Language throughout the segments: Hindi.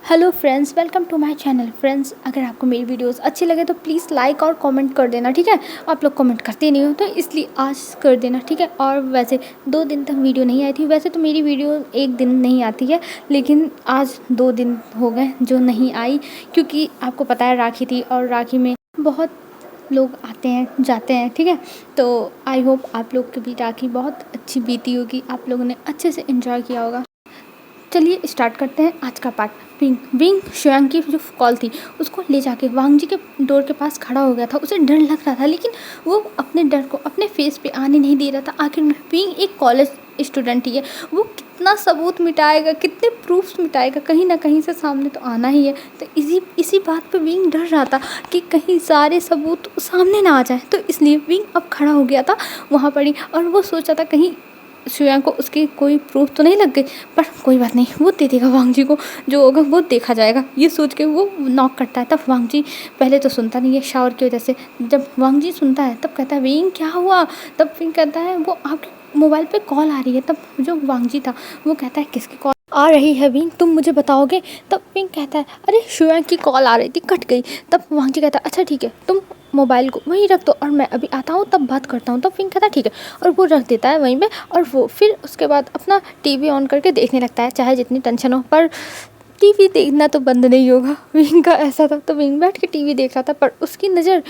Hello friends, welcome to my channel. Friends, अगर आपको मेरी वीडियोस अच्छी लगे तो प्लीज़ लाइक और कमेंट कर देना, ठीक है। आप लोग कमेंट करते नहीं हो तो इसलिए आज कर देना, ठीक है। और वैसे 2 दिन तक वीडियो नहीं आई थी। वैसे तो मेरी वीडियो एक दिन नहीं आती है, लेकिन आज 2 दिन हो गए जो नहीं आई, क्योंकि आपको पता है राखी थी और राखी में बहुत लोग आते हैं जाते हैं, ठीक है। तो आई होप आप लोग की भी राखी बहुत अच्छी बीती होगी, आप लोगों ने अच्छे से एंजॉय किया होगा। चलिए स्टार्ट करते हैं आज का पार्ट। विंग विंग श्रेयांक की जो कॉल थी उसको ले जाके वांग जी के डोर के पास खड़ा हो गया था। उसे डर लग रहा था, लेकिन वो अपने डर को अपने फेस पे आने नहीं दे रहा था। आखिर में विंग एक कॉलेज स्टूडेंट ही है, वो कितना सबूत मिटाएगा, कितने प्रूफ्स मिटाएगा, कहीं ना कहीं से सामने तो आना ही है। तो इसी बात पे विंग डर रहा था कि कहीं सारे सबूत सामने ना आ जाए। तो इसलिए विंग अब खड़ा हो गया था वहाँ पर ही, और वो सोचा था कहीं श्रेयांक को उसके कोई प्रूफ तो नहीं लग गई, पर कोई बात नहीं, वो दे देगा वांग जी को, जो होगा वो देखा जाएगा। ये सोच के वो नॉक करता है। तब वांग जी पहले तो सुनता नहीं है शावर की वजह से। जब वांग जी सुनता है तब कहता है विंग क्या हुआ। तब विंग कहता है वो आपके मोबाइल पे कॉल आ रही है। तब जो वांग जी था वो कहता है किसकी कॉल आ रही है विंग, तुम मुझे बताओगे। तब विंग कहता है अरे श्रेयांक की कॉल आ रही थी, कट गई। तब वांग जी कहता है अच्छा ठीक है, तुम मोबाइल को वहीं रख दो और मैं अभी आता हूँ तब बात करता हूँ। तब विंग कहता है ठीक है, और वो रख देता है वहीं पे। और वो फिर उसके बाद अपना टीवी ऑन करके देखने लगता है, चाहे जितनी टेंशन हो, पर टीवी देखना तो बंद नहीं होगा। विंग का ऐसा था। तो विंग बैठ के टीवी देख रहा था, पर उसकी नज़र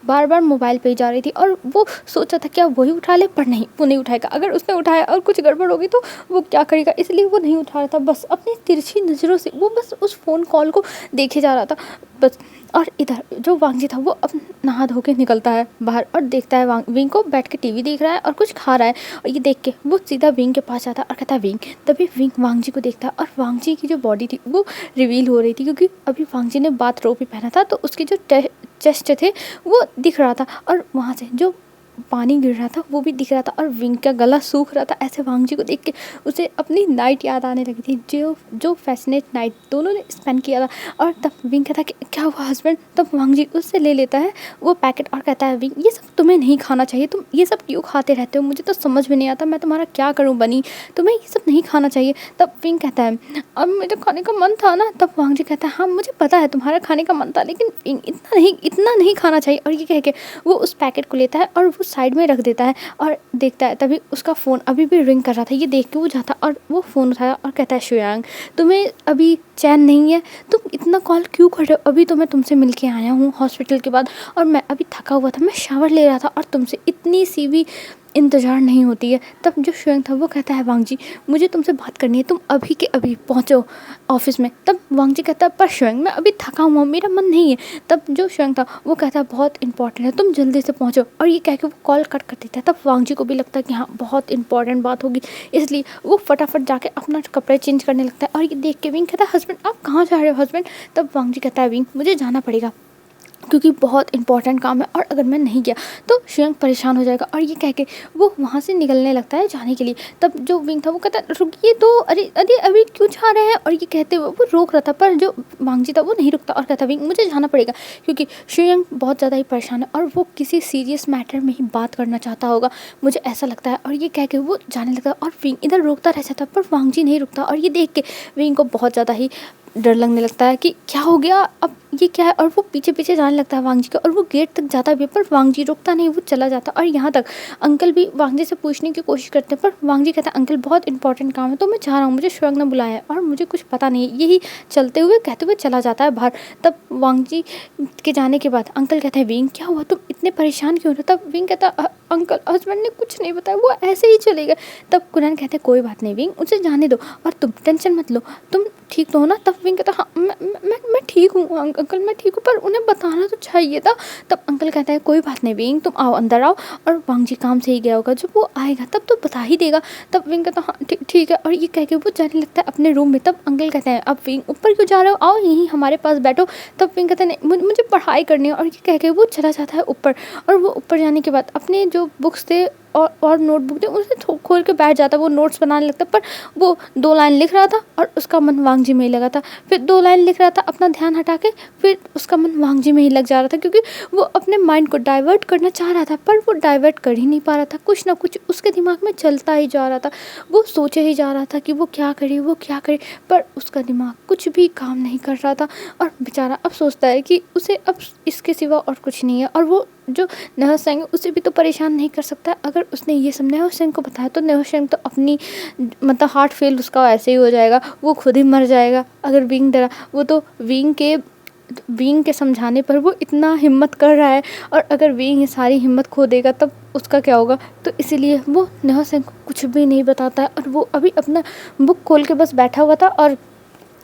बार बार मोबाइल पे ही जा रही थी, और वो सोचा था क्या वही उठा ले, पर नहीं, वो नहीं उठाएगा। अगर उसने उठाया और कुछ गड़बड़ होगी तो वो क्या करेगा, इसलिए वो नहीं उठा रहा था। बस अपनी तिरछी नज़रों से वो बस उस फ़ोन कॉल को देखे जा रहा था बस। और इधर जो वांग जी था वो अब नहा धो के निकलता है बाहर और देखता है विंग को बैठ के टीवी देख रहा है और कुछ खा रहा है। और ये देख के वो सीधा विंग के पास जाता है और कहता है विंग। तभी विंग वांग जी को देखता है, और वांग जी की जो बॉडी थी वो रिवील हो रही थी, क्योंकि अभी वांग जी ने बाथ रोब भी पहना था, तो उसकी जो चेस्ट थे वो दिख रहा था, और वहाँ से जो पानी गिर रहा था वो भी दिख रहा था, और विंग का गला सूख रहा था। ऐसे वांग जी को देख के उसे अपनी नाइट याद आने लगी थी, जो जो फैसिनेट नाइट दोनों ने स्पेंड किया था। और तब विंग कहता कि क्या हुआ हस्बैंड। तब वांग जी उससे ले लेता है वो पैकेट और कहता है विंग ये सब तुम्हें नहीं खाना चाहिए, तुम ये सब क्यों खाते रहते हो, मुझे तो समझ में नहीं आता, मैं तुम्हारा क्या करूँ बनी, तुम्हें ये सब नहीं खाना चाहिए। तब विंग कहता है अब मेरे खाने का मन था ना। तब वांग जी कहता है हाँ मुझे पता है तुम्हारा खाने का मन था, लेकिन विंग इतना नहीं खाना चाहिए। और ये कह के वो उस पैकेट को लेता है और वो साइड में रख देता है और देखता है। तभी उसका फ़ोन अभी भी रिंग कर रहा था। ये देख के वो जाता और वो फ़ोन उठाया और कहता है श्रेयांक तुम्हें अभी चैन नहीं है, तुम इतना कॉल क्यों कर रहे हो, अभी तो मैं तुमसे मिल के आया हूँ हॉस्पिटल के बाद, और मैं अभी थका हुआ था, मैं शावर ले रहा था, और तुमसे इतनी सी भी इंतज़ार नहीं होती है। तब जो श्रेयांक था वो कहता है वांग जी मुझे तुमसे बात करनी है, तुम अभी के अभी पहुँचो ऑफिस में। तब वांग जी कहता है पर श्रेयांक मैं अभी थका हुआ हूँ, मेरा मन नहीं है। तब जो श्रेयांक था वो कहता है बहुत इंपॉर्टेंट है, तुम जल्दी से पहुँचो। और ये कह के वो कॉल कट कर देता है। तब वांग जी को भी लगता है कि हाँ बहुत इंपॉर्टेंट बात होगी, इसलिए वो फटाफट जाके अपना कपड़े चेंज करने लगता है। और ये देख के विंग कहता है हस्बैंड आप कहाँ जा रहे हो हस्बैंड। तब वांग जी कहता है विंग मुझे जाना पड़ेगा, क्योंकि बहुत इंपॉर्टेंट काम है, और अगर मैं नहीं गया तो श्रेयांक परेशान हो जाएगा। और ये कह के वो वहाँ से निकलने लगता है जाने के लिए। तब जो विंग था वो कहता है रुकिए तो, अरे अरे अभी क्यों जा रहे हैं। और ये कहते हुए वो रोक रहा था, पर जो वांग जी था वो नहीं रुकता और कहता विंग मुझे जाना पड़ेगा, क्योंकि श्रेयांक बहुत ज़्यादा ही परेशान है और वो किसी सीरियस मैटर में ही बात करना चाहता होगा, मुझे ऐसा लगता है। और ये कह के वो जाने लगता है और विंग इधर रोकता रह जाता, पर वांग जी नहीं रुकता। और ये देख के विंग को बहुत ज़्यादा ही डर लगने लगता है कि क्या हो गया, अब ये क्या है। और वो पीछे पीछे जाने लगता है वांग जी का, और वो गेट तक जाता भी है, पर वांग जी रुकता नहीं, वो चला जाता। और यहाँ तक अंकल भी वांग जी से पूछने की कोशिश करते हैं, पर वांग जी कहता है अंकल बहुत इंपॉर्टेंट काम है तो मैं जा रहा हूँ, मुझे श्रेयांक ने बुलाया है और मुझे कुछ पता नहीं है, यही चलते हुए कहते हुए चला जाता है बाहर। तब वांग जी के जाने के बाद अंकल कहते हैं विंग क्या हुआ, तुम इतने परेशान क्यों हो। तब विंग कहता अंकल हस्बैंड ने कुछ नहीं बताया, वो ऐसे ही चले गए। तब कुरैन कहते हैं कोई बात नहीं विंग, उसे जाने दो और तुम टेंशन मत लो, तुम ठीक तो हो ना। तब विंग कहता हाँ मैं ठीक हूँ अंकल, मैं ठीक हूँ, पर उन्हें बताना तो चाहिए था। तब अंकल कहता है कोई बात नहीं विंग, तुम आओ अंदर आओ, और वांग जी काम से ही गया होगा, जब वो आएगा तब तो बता ही देगा। तब विंग कहता हाँ ठीक है, और ये कह के वो जाने लगता है अपने रूम में। तब अंकल कहते हैं अब विंग ऊपर क्यों जा रहे हो, आओ यहीं हमारे पास बैठो। तब विंग कहता है नहीं मुझे पढ़ाई करनी है, और ये कह के वो चला जाता है ऊपर। और वो ऊपर जाने के बाद अपने जो बुक्स थे और नोटबुक दे, उसे खोल के बैठ जाता, वो नोट्स बनाने लगता। पर वो 2 लाइन लिख रहा था और उसका मन वांगजी में ही लगा था। फिर 2 लाइन लिख रहा था, अपना ध्यान हटा के फिर उसका मन वांगजी में ही लग जा रहा था, क्योंकि वो अपने माइंड को डाइवर्ट करना चाह रहा था पर वो डाइवर्ट कर ही नहीं पा रहा था। कुछ ना कुछ उसके दिमाग में चलता ही जा रहा था। वो सोचे ही जा रहा था कि वो क्या करे, वो क्या करे, पर उसका दिमाग कुछ भी काम नहीं कर रहा था। और बेचारा अब सोचता है कि उसे अब इसके सिवा और कुछ नहीं है, और वो जो नेहा सिंह है उसे भी तो परेशान नहीं कर सकता। अगर उसने ये सब नेहा सिंह को बताया तो नेहा सिंह तो अपनी मतलब हार्ट फेल उसका ऐसे ही हो जाएगा, वो खुद ही मर जाएगा। अगर विंग डरा, वो तो विंग के समझाने पर वो इतना हिम्मत कर रहा है, और अगर विंग सारी हिम्मत खो देगा तब उसका क्या होगा। तो इसीलिए वो नेहा सिंह को कुछ भी नहीं बताता है, और वो अभी अपना बुक खोल के बस बैठा हुआ था और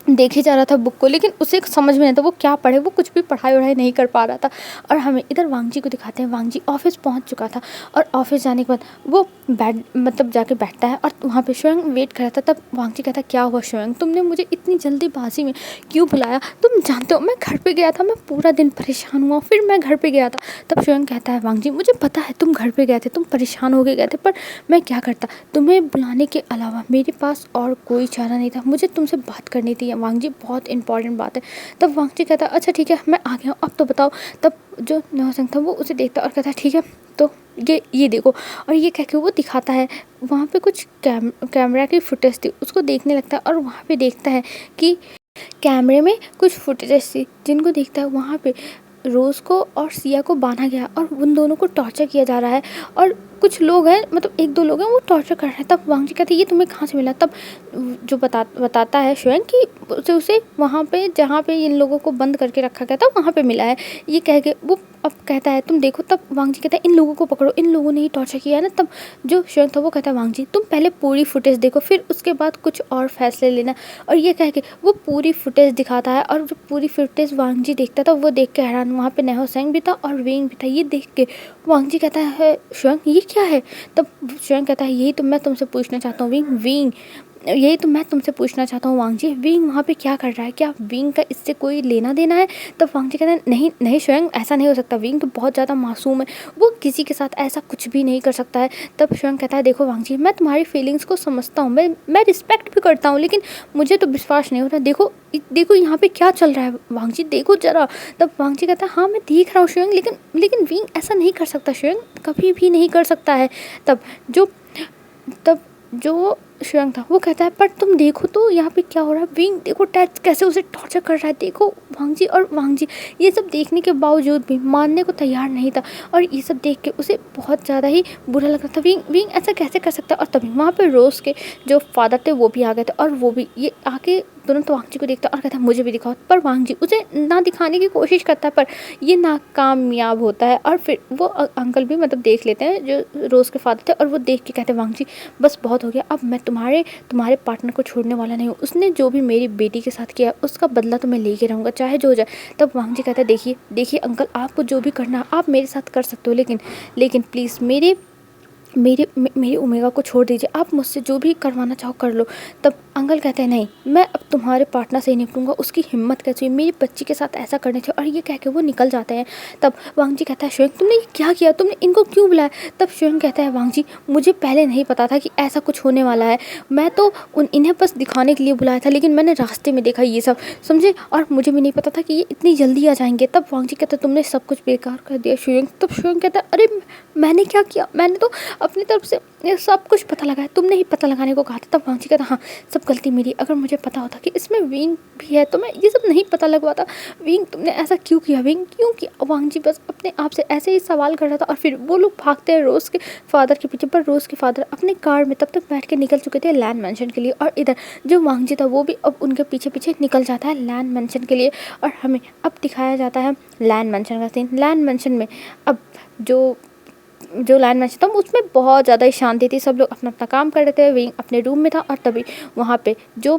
देखे जा रहा था बुक को, लेकिन उसे समझ में नहीं था वो क्या पढ़े, वो कुछ भी पढ़ाई वढ़ाई नहीं कर पा रहा था। और हमें इधर वांगजी को दिखाते हैं, वांगजी ऑफिस पहुंच चुका था, और ऑफिस जाने के बाद वो मतलब जाके बैठता है, और वहाँ पे स्वयं वेट कर रहा था। तब वांगजी कहता है, क्या हुआ स्वयं, तुमने मुझे इतनी जल्दीबाजी में क्यों बुलाया? तुम जानते हो मैं घर पे गया था, मैं पूरा दिन परेशान हुआ, फिर मैं घर पे गया था। तब स्वयं कहता है, वांगजी मुझे पता है तुम घर पे गए थे, तुम परेशान होके गए थे, पर मैं क्या करता, तुम्हें बुलाने के अलावा मेरे पास और कोई चारा नहीं था, मुझे तुमसे बात करनी थी वांगजी, बहुत इंपॉर्टेंट बात है। तब वांगजी कहता है, अच्छा ठीक है मैं आ गया हूँ, अब तो बताओ। तब जो नेहा सिंह था वो उसे देखता और कहता है, ठीक है तो ये देखो, और ये कह के वो दिखाता है। वहाँ पे कुछ कैमरा की फुटेज थी, उसको देखने लगता है, और वहाँ पे देखता है कि कैमरे में कुछ फुटेजेस थी, जिनको देखता है वहाँ पे रोज़ को और सिया को बांधा गया, और उन दोनों को टॉर्चर किया जा रहा है, और कुछ लोग हैं, मतलब 1-2 लोग हैं वो टॉर्चर कर रहे हैं। तब वांगजी कहते हैं, ये तुम्हें कहाँ से मिला? तब जो बताता है स्वयं कि उसे वहाँ पे जहाँ पे इन लोगों को बंद करके रखा गया था वहाँ पे मिला है। ये कह के वो अब कहता है, तुम देखो। तब वांगजी कहता है, इन लोगों को पकड़ो, इन लोगों ने ही टॉर्चर किया है ना। तब जो स्वयं था वो कहता है, वांगजी तुम पहले पूरी फुटेज देखो, फिर उसके बाद कुछ और फैसले लेना। और ये कह के वो पूरी फुटेज दिखाता है, और जो पूरी फुटेज वांगजी देखता था वो देख के हैरान। वहाँ पे नेहा सिंह भी था और विंग भी था। ये देख के वांगजी कहता है, स्वयं ये क्या है? तब स्वयं कहता है, यही तो मैं तुमसे पूछना चाहता हूँ विंग, यही तो मैं तुमसे पूछना चाहता हूँ वांगजी, विंग वहाँ पे क्या कर रहा है? क्या विंग का इससे कोई लेना देना है? तब वांगजी कहता है, नहीं नहीं स्वयं, ऐसा नहीं हो सकता, विंग तो बहुत ज़्यादा मासूम है, वो किसी के साथ ऐसा कुछ भी नहीं कर सकता है। तब स्वयं कहता है, देखो वांगजी मैं तुम्हारी फीलिंग्स को समझता हूँ, मैं रिस्पेक्ट भी करता हूँ, लेकिन मुझे तो विश्वास नहीं हो रहा। देखो यहाँ पे क्या चल रहा है वांगजी, देखो ज़रा। तब वांगजी कहता है, हाँ मैं देख रहा हूँ स्वयं, लेकिन विंग ऐसा नहीं कर सकता, स्वयं कभी भी नहीं कर सकता है। तब जो स्वयं था वो कहता है, पर तुम देखो तो यहाँ पे क्या हो रहा है, विंग देखो टैच कैसे उसे टॉर्चर कर रहा है, देखो वांगजी। और वांगजी ये सब देखने के बावजूद भी मानने को तैयार नहीं था, और ये सब देख के उसे बहुत ज़्यादा ही बुरा लग रहा था। विंग ऐसा कैसे कर सकता है? और तभी वहाँ पे रोज़ के जो फादर थे वो भी आ गए थे, और वो भी ये आके तुरंत वांगजी को देखता और कहता है, मुझे भी दिखाओ। पर वांगजी उसे ना दिखाने की कोशिश करता है, पर ये नाकामयाब होता है। और फिर वो अंकल भी मतलब देख लेते हैं जो रोज़ के फादर थे, और वो देख के कहते हैं, वांगजी बस बहुत हो गया, अब मैं तुम्हारे पार्टनर को छोड़ने वाला नहीं हूँ। उसने जो भी मेरी बेटी के साथ किया उसका बदला तो मैं लेके रहूँगा, चाहे जो हो जाए। तब वांगजी कहता है, देखिए अंकल, आपको जो भी करना है आप मेरे साथ कर सकते हो, लेकिन प्लीज़ मेरी ओमेगा को छोड़ दीजिए, आप मुझसे जो भी करवाना चाहो कर लो। तब अंकल कहते हैं, नहीं मैं अब तुम्हारे पार्टनर से ही निपटूंगा, उसकी हिम्मत कैसी हुई मेरी बच्ची के साथ ऐसा करने थे। और ये कह के वो निकल जाते हैं। तब वांगजी कहता है, स्वयं तुमने ये क्या किया, तुमने इनको क्यों बुलाया? तब स्वयं कहता है, वांगजी मुझे पहले नहीं पता था कि ऐसा कुछ होने वाला है, मैं तो इन्हें बस दिखाने के लिए बुलाया था, लेकिन मैंने रास्ते में देखा ये सब, समझे, और मुझे भी नहीं पता था कि ये इतनी जल्दी आ जाएंगे। तब वांगजी कहता है, तुमने सब कुछ बेकार कर दिया स्वयं। तब स्वयं कहता है, अरे मैंने क्या किया, मैंने तो अपनी तरफ से ये सब कुछ पता लगाया, तुमने ही पता लगाने को कहा था। तब वांगजी कहता, हाँ सब गलती मेरी, अगर मुझे पता होता कि इसमें विंग भी है तो मैं ये सब नहीं पता लगवाता। विंग तुमने ऐसा क्यों किया, विंग क्यों किया? वांगजी बस अपने आप से ऐसे ही सवाल कर रहा था, और फिर वो लोग भागते हैं रोज़ के फादर के पीछे। पर रोज़ के फादर अपने कार में तब तक बैठ के निकल चुके थे लैंड मैंशन के लिए, और इधर जो वांगजी था वो भी अब उनके पीछे पीछे निकल जाता है लैंड मैंशन के लिए। और हमें अब दिखाया जाता है लैंड मैंशन का सीन। लैंड मैंशन में अब जो लैंड मैच था उसमें बहुत ज़्यादा ही शांति थी, सब लोग अपना अपना काम कर रहे थे, विंग अपने रूम में था। और तभी वहाँ पे जो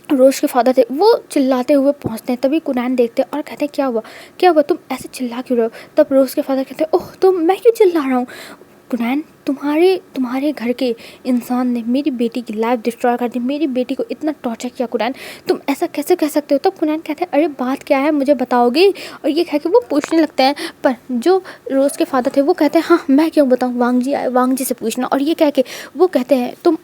रोज़ के फादर थे वो चिल्लाते हुए पहुँचते हैं। तभी कुनैन देखते हैं और कहते हैं, क्या हुआ तुम ऐसे चिल्ला क्यों रहे हो? तब रोज़ के फादर कहते हैं, ओह तो मैं क्यों चिल्ला रहा हूँ, कुरैन, तुम्हारे तुम्हारे घर के इंसान ने मेरी बेटी की लाइफ डिस्ट्रॉय कर दी, मेरी बेटी को इतना टॉर्चर किया कुरैन, तुम ऐसा कैसे कह सकते हो? तो कुरैन कहते हैं अरे बात क्या है, मुझे बताओगे? और ये कह के वो पूछने लगते हैं, पर जो रोज़ के फादर थे वो कहते हैं हाँ मैं क्यों बताऊँ, वांग जी आए, वांग जी से पूछना। और ये कह के वो कहते हैं तुम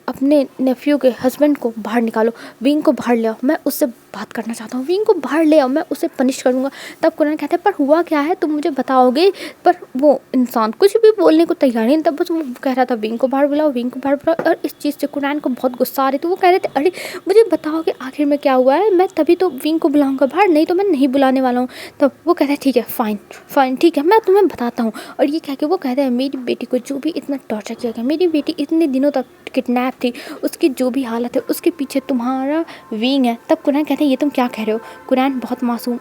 अपने नेफ्यू के हस्बैंड को बाहर निकालो, विंग को बाहर ले आओ, मैं उससे बात करना चाहता हूँ, विंग को बाहर ले आओ, मैं उसे पनिश करूँगा। तब कुरैन कहते हैं पर हुआ क्या है, तुम मुझे बताओगे? पर वो इंसान कुछ भी बोलने को तैयार नहीं, तब बस वो कह रहा था विंग को बाहर बुलाओ, विंग को बाहर बुलाओ। और इस चीज़ से कुरैन को बहुत गुस्सा आ रही थी, वो कह रहे थे अरे मुझे बताओगे आखिर में क्या हुआ है, मैं तभी तो विंग को बुलाऊँगा बाहर, नहीं तो मैं नहीं बुलाने वाला हूँ। तब वो कहते हैं ठीक है फाइन ठीक है, मैं तुम्हें बताता हूँ। और ये कह के वो कहते हैं मेरी बेटी को जो भी इतना टॉर्चर किया गया, मेरी बेटी इतने दिनों तक किडनैप थी, उसकी जो भी हालत है उसके पीछे तुम्हारा विंग है। तब कुरैन कहते हैं ये तुम क्या कह रहे हो? कुरैन बहुत मासूम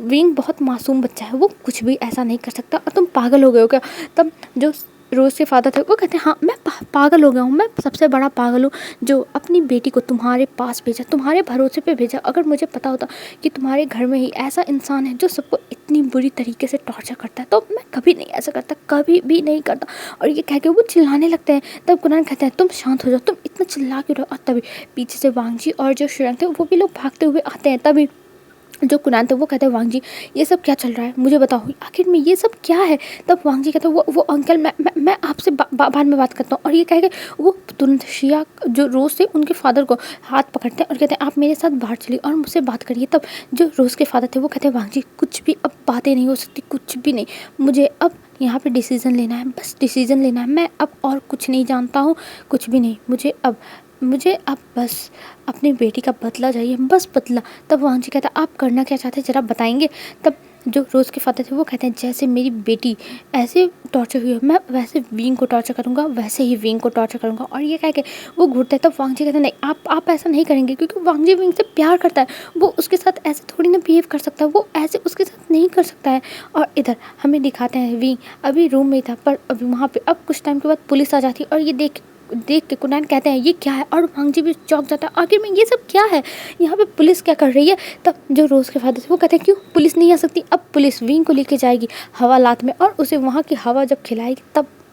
विंग बहुत मासूम बच्चा है, वो कुछ भी ऐसा नहीं कर सकता, और तुम पागल हो गए हो क्या? तब जो रोज़ के फादर थे वो कहते हैं हाँ मैं पागल हो गया हूँ, मैं सबसे बड़ा पागल हूँ जो अपनी बेटी को तुम्हारे पास भेजा, तुम्हारे भरोसे पे भेजा। अगर मुझे पता होता कि तुम्हारे घर में ही ऐसा इंसान है जो सबको इतनी बुरी तरीके से टॉर्चर करता है, तो मैं कभी नहीं ऐसा करता, कभी भी नहीं करता। और ये कह के वो चिल्लाने लगते हैं। तब कुरैन कहते हैं तुम शांत हो जाओ, तुम इतना चिल्ला क्यों रहे हो? और तभी पीछे से वांग जी और जो शुरंग थे वो भी लोग भागते हुए आते हैं। तभी जो कुरैन थे वो कहते हैं वांग जी ये सब क्या चल रहा है, मुझे बताओ आखिर में ये सब क्या है? तब वांग जी कहते हैं वो अंकल मैं आपसे बाद में बात करता हूँ। और ये कह के वो तुरंत शिया जो रोज़ थे उनके फादर को हाथ पकड़ते हैं और कहते हैं आप मेरे साथ बाहर चलिए और मुझसे बात करिए। तब जो रोज़ के फादर थे वो कहते हैं वांग जी कुछ भी अब बातें नहीं हो सकती, कुछ भी नहीं, मुझे अब यहाँ पे डिसीज़न लेना है, बस डिसीज़न लेना है, मैं अब और कुछ नहीं जानता हूँ, कुछ भी नहीं, मुझे अब बस अपनी बेटी का बदला चाहिए, बस बदला। तब वांग जी कहता आप करना क्या चाहते हैं ज़रा बताएंगे? तब जो रोज़ के फादर थे वो कहते हैं जैसे मेरी बेटी ऐसे टॉर्चर हुई है, मैं वैसे विंग को टॉर्चर करूँगा, वैसे ही विंग को टॉर्चर करूँगा। और ये कह के वो घूरता है। तब वांग जी कहते हैं नहीं आप ऐसा नहीं करेंगे, क्योंकि वांग जी विंग से प्यार करता है, वो उसके साथ ऐसे थोड़ी ना बिहेव कर सकता है, वो ऐसे उसके साथ नहीं कर सकता है। और इधर हमें दिखाते हैं विंग अभी रूम में था, पर अभी वहाँ पर अब कुछ टाइम के बाद पुलिस आ जाती है और ये देख के कुरैन कहते हैं ये क्या है? और वांग जी भी चौंक जाता है, आखिर में ये सब क्या है, यहाँ पे पुलिस क्या कर रही है? तब जो रोज़ के फादर थे वो कहते हैं क्यों पुलिस नहीं आ सकती? अब पुलिस विंग को लेके जाएगी हवालात में और उसे वहाँ की हवा जब खिलाएगी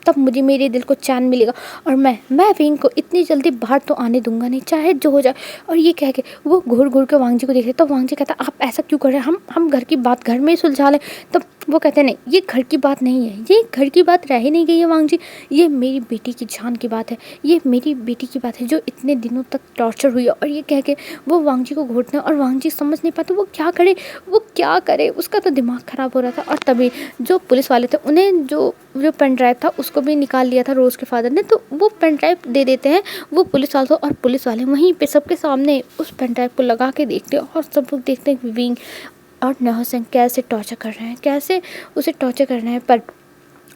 तब मुझे मेरे दिल को चैन मिलेगा, और मैं विंग को इतनी जल्दी बाहर तो आने दूंगा नहीं, चाहे जो हो जाए। और ये कह के वो घूर घूर के वांग जी को देख रहे। तब वांग जी कहता आप ऐसा क्यों कर रहे हैं, हम घर की बात घर में ही सुलझा लें। तब वो कहते हैं नहीं ये घर की बात नहीं है, ये घर की बात रह ही नहीं गई है वांग जी, ये मेरी बेटी की जान की बात है, ये मेरी बेटी की बात है जो इतने दिनों तक टॉर्चर हुई है। और ये कह के वो वांग जी को घूरते हैं और वांग जी समझ नहीं पाते वो क्या करे, उसका तो दिमाग ख़राब हो रहा था। और तभी जो पुलिस वाले थे उन्हें जो पेन ड्राइव था उसको भी निकाल लिया था रोज़ के फादर ने, तो वो पेन ड्राइव दे देते हैं वो पुलिस वालों को। और पुलिस वाले वहीं पे सबके सामने उस पेन ड्राइव को लगा के देखते हैं और सब लोग देखते हैं कि विंग और नेहा सिंह कैसे टॉर्चर कर रहे हैं, कैसे उसे टॉर्चर कर रहे हैं। पर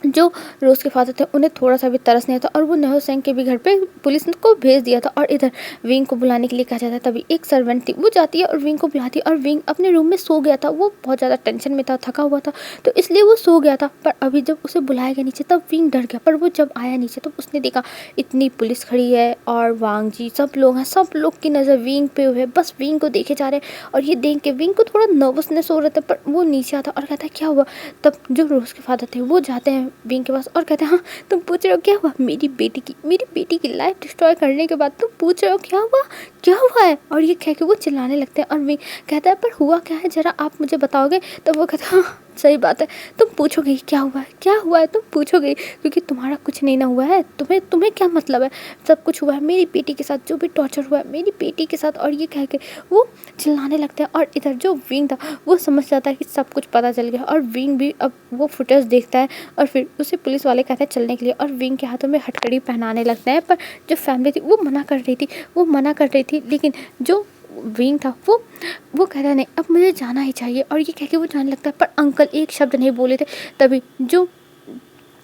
जो रोज़ के फादर थे उन्हें थोड़ा सा भी तरस नहीं था और वो नेहा सिंह के भी घर पे पुलिस को भेज दिया था। और इधर विंग को बुलाने के लिए कहा जाता है। तभी एक सर्वेंट थी वो जाती है और विंग को बुलाती है, और विंग अपने रूम में सो गया था, वो बहुत ज़्यादा टेंशन में था, थका हुआ था, तो इसलिए वो सो गया था। पर अभी जब उसे बुलाया गया नीचे तब विंग डर गया, पर वो जब आया नीचे तो उसने देखा इतनी पुलिस खड़ी है और वांग जी सब लोग हैं, सब लोग की नज़र विंग पे हुए, बस विंग को देखे जा रहे हैं। और ये देख के विंग को थोड़ा नर्वसनेस हो रहा था, पर वो नीचे आता और कहता है क्या हुआ? तब जो रोज़ के फादर थे वो जाते हैं विंग के पास और कहते हैं हाँ तुम पूछ रहे हो क्या हुआ? मेरी बेटी की लाइफ डिस्ट्रॉय करने के बाद तुम पूछ रहे हो क्या हुआ है? और ये कह के वो चिल्लाने लगते हैं और विंग कहता है पर हुआ क्या है, ज़रा आप मुझे बताओगे? तो वो कहता है हाँ सही बात है, तुम पूछोगे क्या हुआ है तुम पूछोगे, क्योंकि तुम्हारा कुछ नहीं ना हुआ है, तुम्हें क्या मतलब है, सब कुछ हुआ है मेरी बेटी के साथ, जो भी टॉर्चर हुआ है मेरी बेटी के साथ। और ये कह के वो चिल्लाने लगते हैं। और इधर जो विंग था वो समझ जाता है कि सब कुछ पता चल गया, और विंग भी अब वो फुटेज देखता है और फिर उसे पुलिस वाले कहते हैं चलने के लिए, और विंग के हाथों में हथकड़ी पहनाने लगते हैं। पर जो फैमिली थी वो मना कर रही थी, लेकिन जो विंग था वो कह रहा नहीं अब मुझे जाना ही चाहिए। और ये कह के वो जाने लगता है, पर अंकल एक शब्द नहीं बोले थे। तभी जो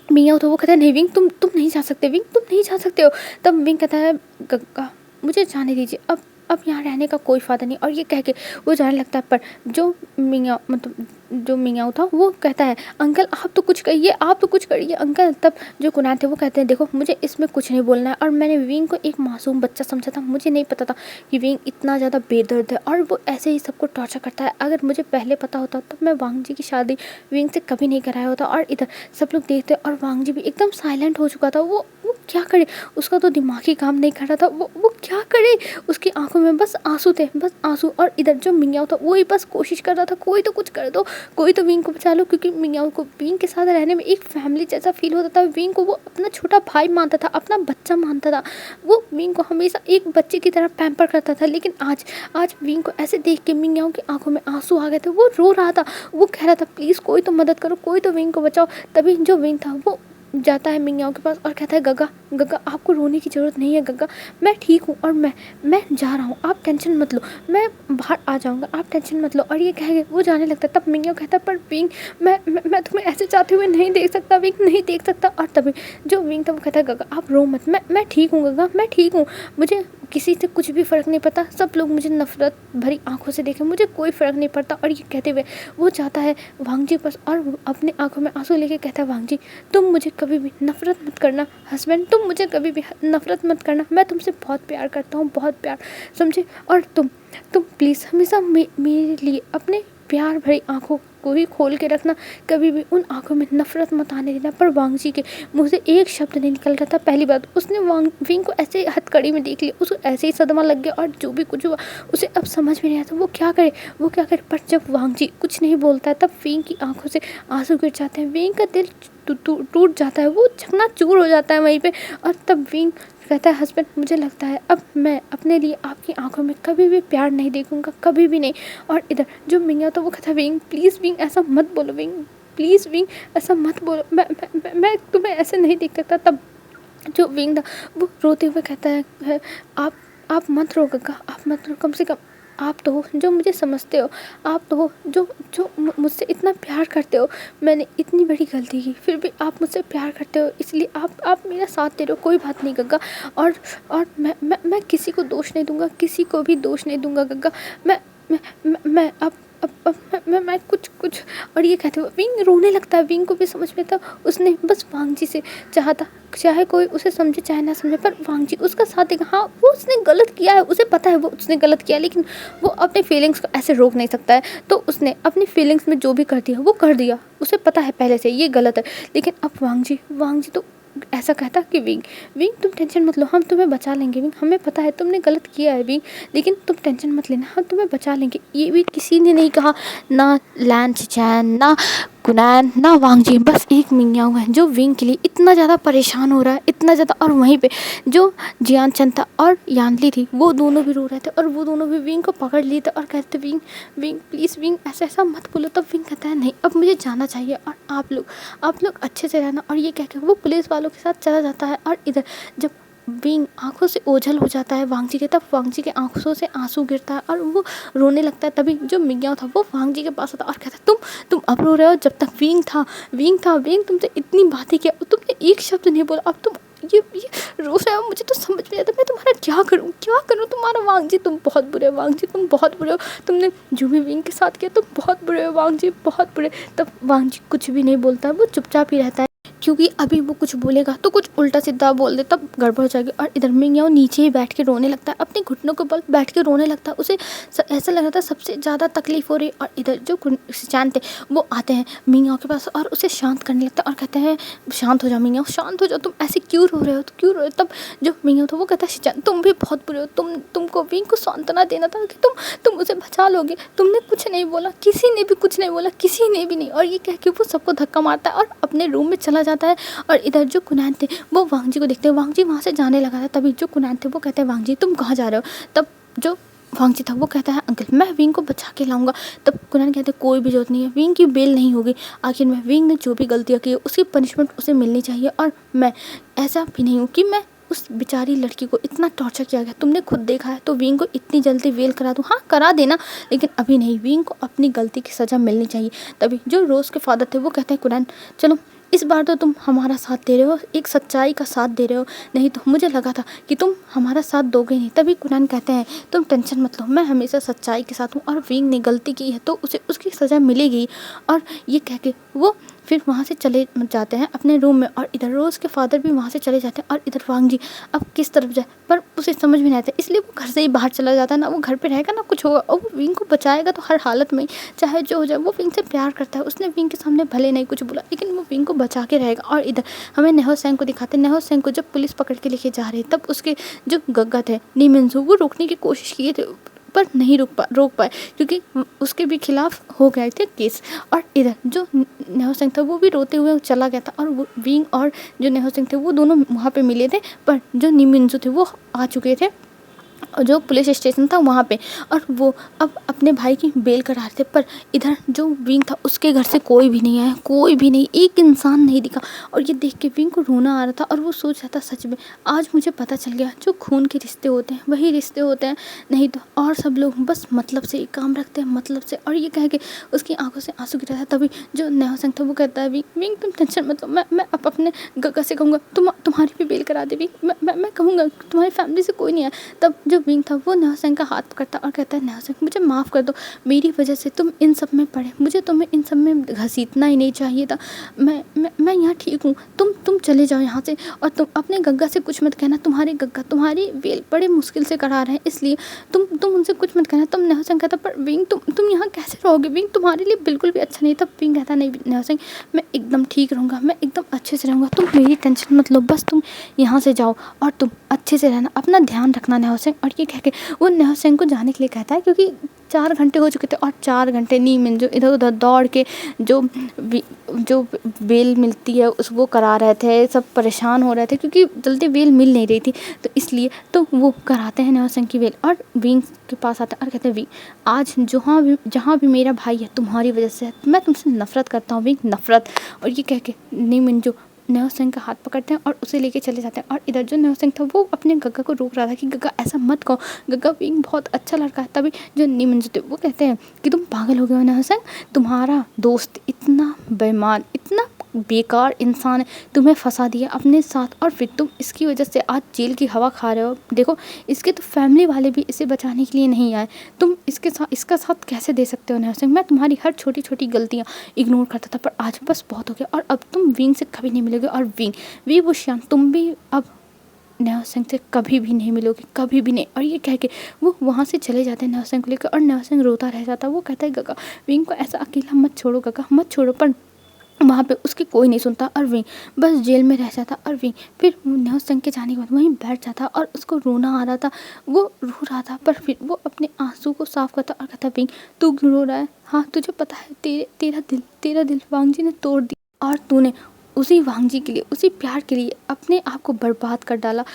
मियाँ तो वो कहता है नहीं विंग तुम नहीं जा सकते, विंग तुम नहीं जा सकते हो। तब विंग कहता है गग्गा मुझे जाने दीजिए, अब यहाँ रहने का कोई फ़ायदा नहीं। और ये कह के वो जाने लगता है, पर जो मियाँ मतलब जो मियाँ था वो कहता है अंकल आप तो कुछ कहिए, आप तो कुछ करिए अंकल। तब जो कुनान थे वो कहते हैं देखो मुझे इसमें कुछ नहीं बोलना है, और मैंने विंग को एक मासूम बच्चा समझा था, मुझे नहीं पता था कि विंग इतना ज़्यादा बेदर्द है और वो ऐसे ही सबको टॉर्चर करता है। अगर मुझे पहले पता होता तो मैं वांग जी की शादी विंग से कभी नहीं कराया होता। और इधर सब लोग देखते और वांग जी भी एकदम साइलेंट हो चुका था। वो क्या करे, उसका तो दिमाग ही काम नहीं कर रहा था। वो क्या करे, उसकी आंखों में बस आंसू थे, बस आंसू। और इधर जो मियाँ था वो ही बस कोशिश कर रहा था कोई तो कुछ कर दो, कोई तो विंग को बचा लो, क्योंकि मियाँ को विंग के साथ रहने में एक फैमिली जैसा फील होता था। विंग को वो अपना छोटा भाई मानता था, अपना बच्चा मानता था। वो विंग को हमेशा एक बच्चे की तरह पैम्पर करता था। लेकिन आज विंग को ऐसे देख के मियाँ की आंखों में आंसू आ गए थे। वो रो रहा था, वो कह रहा था प्लीज़ कोई तो मदद करो, कोई तो विंग को बचाओ। तभी जो विंग था वो जाता है मियाँ के पास और कहता है गग्गा गग्गा आपको रोने की ज़रूरत नहीं है गग्गा, मैं ठीक हूँ और मैं जा रहा हूँ, आप टेंशन मत लो, मैं बाहर आ जाऊँगा, आप टेंशन मत लो। और ये कह के वो जाने लगता है। तब मियाँ कहता है पर विंग मैं तुम्हें ऐसे चाहते हुए नहीं देख सकता विंग, नहीं देख सकता। और तभी जो विंग था वो कहता है गग्गा आप रो मत, मैं ठीक हूँ गग्गा, मैं ठीक हूँ, मुझे किसी से कुछ भी फ़र्क नहीं पड़ता, सब लोग मुझे नफ़रत भरी आंखों से देखें, मुझे कोई फ़र्क नहीं पड़ता। और ये कहते हुए वो जाता है वांग जी पास और अपने आंखों में आंसू लेके कहता है वांग जी तुम मुझे कभी भी नफ़रत मत करना हस्बैंड, तुम मुझे कभी भी नफ़रत मत करना, मैं तुमसे बहुत प्यार करता हूँ, बहुत प्यार, समझे। और तुम प्लीज़ हमेशा मेरे लिए अपने प्यार भरी आंखों को ही खोल के रखना, कभी भी उन आंखों में नफ़रत मत आने देना। पर वांग जी के मुँह से एक शब्द नहीं निकल रहा था। पहली बात उसने विंग को ऐसे हथकड़ी में देख लिया, उसको ऐसे ही सदमा लग गया और जो भी कुछ हुआ उसे अब समझ में नहीं आता वो क्या करे। पर जब वांग जी कुछ नहीं बोलता है तब विंग की आंखों से आंसू गिर जाते हैं, विंग का दिल टूट जाता है, वो चकनाचूर हो जाता है वहीं पे। और तब विंग कहता है हस्बैंड मुझे लगता है अब मैं अपने लिए आपकी आंखों में कभी भी प्यार नहीं देखूंगा, कभी भी नहीं। और इधर जो मियाँ तो वो कहता है विंग प्लीज़ विंग ऐसा मत बोलो विंग, प्लीज़ विंग ऐसा मत बोलो, मैं तुम्हें ऐसे नहीं देख सकता। तब जो विंग था वो रोते हुए कहता है आप मत रो गग्गा, आप मत रो, कम से कम आप तो हो जो मुझे समझते हो, आप तो हो जो मुझसे इतना प्यार करते हो। मैंने इतनी बड़ी गलती की फिर भी आप मुझसे प्यार करते हो, इसलिए आप मेरा साथ दे रहे हो, कोई बात नहीं गग्गा। और मैं किसी को दोष नहीं दूंगा, किसी को भी दोष नहीं दूंगा गग्गा। मैं अब मैं कुछ। और ये कहते हुए विंग रोने लगता है। विंग को भी समझ में था उसने बस वांग जी से चाहा था, चाहे कोई उसे समझे चाहे ना समझे, पर वांग जी उसका साथ देगा। हाँ वो उसने गलत किया है, उसे पता है वो उसने गलत किया, लेकिन वो अपने फीलिंग्स को ऐसे रोक नहीं सकता है। तो उसने अपनी फीलिंग्स में जो भी कर दिया वो कर दिया, उसे पता है पहले से ये गलत है। लेकिन अब वांग जी तो ऐसा कहता कि विंग तुम टेंशन मत लो, हम तुम्हें बचा लेंगे विंग, हमें पता है तुमने गलत किया है विंग, लेकिन तुम टेंशन मत लेना, हम तुम्हें बचा लेंगे। ये भी किसी ने नहीं कहा, ना लैन चैन, ना कुनैन, ना वांग जी, बस एक मियाँ है जो विंग के लिए इतना ज़्यादा परेशान हो रहा है, इतना ज़्यादा। और वहीं पे जो जियान चंद था और यानली थी वो दोनों भी रो रहे थे और वो दोनों भी विंग को पकड़ लिए थे और कहते विंग प्लीज़ विंग ऐसा मत बोलो। तब विंग कहता है नहीं अब मुझे जाना चाहिए और आप लोग अच्छे से रहना। और ये कह के वो पुलिस वालों के साथ चला जाता है। और इधर जब विंग आंखों से ओझल हो जाता है वांग जी के, तब वांग जी के आंखों से आंसू गिरता है और वो रोने लगता है। तभी जो मियाँ था वो वांग जी के पास आता और कहता है तुम अब रो रहे हो, जब तक विंग था विंग तुमसे इतनी बातें किया, तुमने एक शब्द नहीं बोला, अब तुम ये रो रहे हो, मुझे तो समझ में नहीं आता मैं तुम्हारा क्या करूँ तुम्हारा। वांग जी तुम बहुत बुरे हो, वांग जी तुम बहुत बुरे हो, तुमने जो भी विंग के साथ किया तुम बहुत बुरे हो वांग जी, बहुत बुरे। तब वांग जी कुछ भी नहीं बोलता, वो चुपचाप ही रहता है, क्योंकि अभी वो कुछ बोलेगा तो कुछ उल्टा सीधा बोल दे तब गड़बड़ हो जाएगी। और इधर मियाँ नीचे ही बैठ के रोने लगता है, अपने घुटनों के बल बैठ के रोने लगता है। उसे ऐसा लग रहा था सबसे ज़्यादा तकलीफ़ हो रही। और इधर जो सिचान थे वो आते हैं मियाँ के पास और उसे शांत करने लगता है और कहते हैं शांत हो जाओ मियाँ, शांत हो जाओ, तुम ऐसे क्यों रो रहे हो, तो क्यों रो रहे हो। तब जो मियाँ था वो कहता है सिचान तुम भी बहुत बुरे हो, तुमको विंग को सांत्वना देना था कि तुम उसे बचा लोगे, तुमने कुछ नहीं बोला, किसी ने भी कुछ नहीं बोला, किसी ने भी नहीं। और ये कह के वो सबको धक्का मारता है और अपने रूम में चला जाता है। और इधर जो कुनैन थे वो वांग जी को देखते हैं, वांग जी वहाँ से जाने लगा था। तभी जो कुनैन थे वो कहते हैं वांग जी तुम कहाँ जा रहे हो। तब जो वांग जी था वो कहता है अंकल मैं विंग को बचा के लाऊंगा। तब कुनैन कहते हैं कोई भी जरूरत नहीं है, विंग की बेल नहीं होगी, आखिर में विंग ने जो भी गलतियाँ की उसकी पनिशमेंट उसे मिलनी चाहिए। और मैं ऐसा भी नहीं हूँ कि मैं उस बेचारी लड़की को इतना टॉर्चर किया गया, तुमने खुद देखा है, तो विंग को इतनी जल्दी वेल करा दूँ, हाँ करा देना, लेकिन अभी नहीं, विंग को अपनी गलती की सज़ा मिलनी चाहिए। तभी जो रोज़ के फादर थे वो कहते हैं कुनैन चलो इस बार तो तुम हमारा साथ दे रहे हो, एक सच्चाई का साथ दे रहे हो, नहीं तो मुझे लगा था कि तुम हमारा साथ दोगे नहीं। तभी कुरान कहते हैं तुम टेंशन मत लो, मैं हमेशा सच्चाई के साथ हूँ, और विंग ने गलती की है तो उसे उसकी सज़ा मिलेगी। और ये कह के वो फिर वहाँ से चले जाते हैं अपने रूम में, और इधर रोज़ के फादर भी वहाँ से चले जाते हैं, और इधर वांग जी अब किस तरफ जाए, पर उसे समझ में नहीं आता, इसलिए वो घर से ही बाहर चला जाता है। ना वो घर पे रहेगा ना कुछ होगा, और वो विंग को बचाएगा तो हर हालत में, चाहे जो हो जाए। वो विंग से प्यार करता है, उसने विंग के सामने भले नहीं कुछ बोला, लेकिन वो विंग को बचा के रहेगा। और इधर हमें नेहो सेंग को दिखाते हैं, नेहो सेंग को जब पुलिस पकड़ के लेके जा रही, तब उसके जो गग्गा थे ली मिनसू, वो रोकने की कोशिश किए थे पर नहीं रोक पाए, क्योंकि उसके भी खिलाफ हो गए थे केस। और इधर जो नेहो सेंग था वो भी रोते हुए चला गया था, और वो विंग और जो नेहो सेंग थे वो दोनों वहाँ पे मिले थे, पर जो ली मिनसू थे वो आ चुके थे और जो पुलिस स्टेशन था वहाँ पे, और वो अब अपने भाई की बेल करा रहे थे। पर इधर जो विंग था उसके घर से कोई भी नहीं आया, कोई भी नहीं, एक इंसान नहीं दिखा। और ये देख के विंग को रोना आ रहा था, और वो सोच रहा था सच में आज मुझे पता चल गया जो खून के रिश्ते होते हैं वही रिश्ते होते हैं, नहीं तो और सब लोग बस मतलब से काम रखते हैं, मतलब से। और ये कह के उसकी आंखों से आंसू गिरा था। तभी जो नेहो सेंग था वो कहता है विंग तुम टेंशन मत लो, मैं अब अपने गग्गा से कहूँगा तुम्हारी भी बेल करा दे विंग, मैं कहूँगा तुम्हारी फैमिली से कोई नहीं आया। तब जो विंग था वो नेहो सेंग का हाथ पकड़ता और कहता है नेहो सेंग मुझे माफ़ कर दो, मेरी वजह से तुम इन सब में पड़े, मुझे तुम्हें इन सब में घसीटना ही नहीं चाहिए था। मैं यहाँ ठीक हूँ, तुम चले जाओ यहाँ से, और तुम अपने गग्गा से कुछ मत कहना, तुम्हारे गग्गा तुम्हारी वेल बड़े मुश्किल से करा रहे हैं, इसलिए तुम उनसे कुछ मत कहना। तुम नेहो सेंग कहता पर विंग तुम यहाँ कैसे रहोगे विंग, तुम्हारे लिए बिल्कुल भी अच्छा नहीं था। विंग कहता नहीं नेहो सेंग मैं एकदम ठीक रहूँगा, मैं एकदम अच्छे से रहूँगा, तुम मेरी टेंशन मत लो, बस तुम यहाँ से जाओ और तुम अच्छे से रहना, अपना ध्यान रखना नेहो सेंग। और ये कह के वो नेहो सेंग को जाने के लिए कहता है, क्योंकि 4 घंटे हो चुके थे, और 4 घंटे ली मिनसू इधर उधर दौड़ के जो बेल मिलती है उस वो करा रहे थे, सब परेशान हो रहे थे क्योंकि जल्दी बेल मिल नहीं रही थी, तो इसलिए तो वो कराते हैं नेहो सेंग की बेल। और विंग के पास आता है और कहते हैं विंग आज जहाँ भी मेरा भाई है तुम्हारी वजह से है, मैं तुमसे नफरत करता हूँ विंग, नफरत। और ये कह के ली मिनसू नेहो सेंग का हाथ पकड़ते हैं और उसे लेके चले जाते हैं। और इधर जो नेहो सेंग था वो अपने गग्गा को रोक रहा था कि गग्गा ऐसा मत कहो, गग्गा विंग बहुत अच्छा लड़का है। तभी जो ली मिनसू थे वो कहते हैं कि तुम पागल हो गए हो नेहो सेंग, तुम्हारा दोस्त इतना बेईमान, इतना बेकार इंसान है, तुम्हें फंसा दिया अपने साथ, और फिर तुम इसकी वजह से आज जेल की हवा खा रहे हो। देखो इसके तो फैमिली वाले भी इसे बचाने के लिए नहीं आए, तुम इसका साथ कैसे दे सकते हो नेहो सेंग। मैं तुम्हारी हर छोटी छोटी गलतियाँ इग्नोर करता था, पर आज बस बहुत हो गया, और अब तुम विंग से कभी नहीं मिलोगे। और विंग वी बुशियान तुम भी अब नेहो सेंग से कभी भी नहीं मिलोगे, कभी भी नहीं। और ये कह के वो वहाँ से चले जाते हैं नेहो सेंग को लेकर, और नेहो सेंग रोता रह जाता है। वो कहता है गग्गा विंग को ऐसा अकेला मत छोड़ो, गग्गा मत छोड़ो। पर वहाँ पे उसकी कोई नहीं सुनता, और विंग बस जेल में रह जाता। और विंग फिर नेहो सेंग के जाने के बाद वहीं बैठ जाता, और उसको रोना आ रहा था, वो रो रहा था, पर फिर वो अपने आंसू को साफ करता और कहता विंग तू क्यों रो रहा है, हाँ तुझे पता है तेरा दिल वांग जी ने तोड़ दिया, और तूने उसी वांग जी के लिए, उसी प्यार के लिए अपने आप को बर्बाद कर डाला।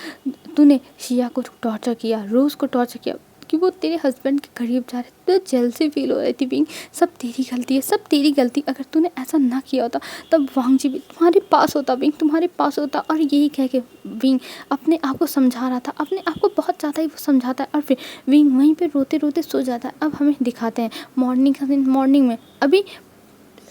तूने शिया को टॉर्चर किया, रोज़ को टॉर्चर किया कि वो तेरे हस्बैंड के करीब जा रहे थे, तो जेलसी फील हो रही थी विंग, सब तेरी गलती है, सब तेरी गलती। अगर तूने ऐसा ना किया होता तब वांग जी भी तुम्हारे पास होता विंग, तुम्हारे पास होता। और यही कह के विंग अपने आप को समझा रहा था, अपने आप को बहुत ज़्यादा ही वो समझाता है, और फिर विंग वहीं पर रोते रोते सो जाता है। अब हमें दिखाते हैं मॉर्निंग में अभी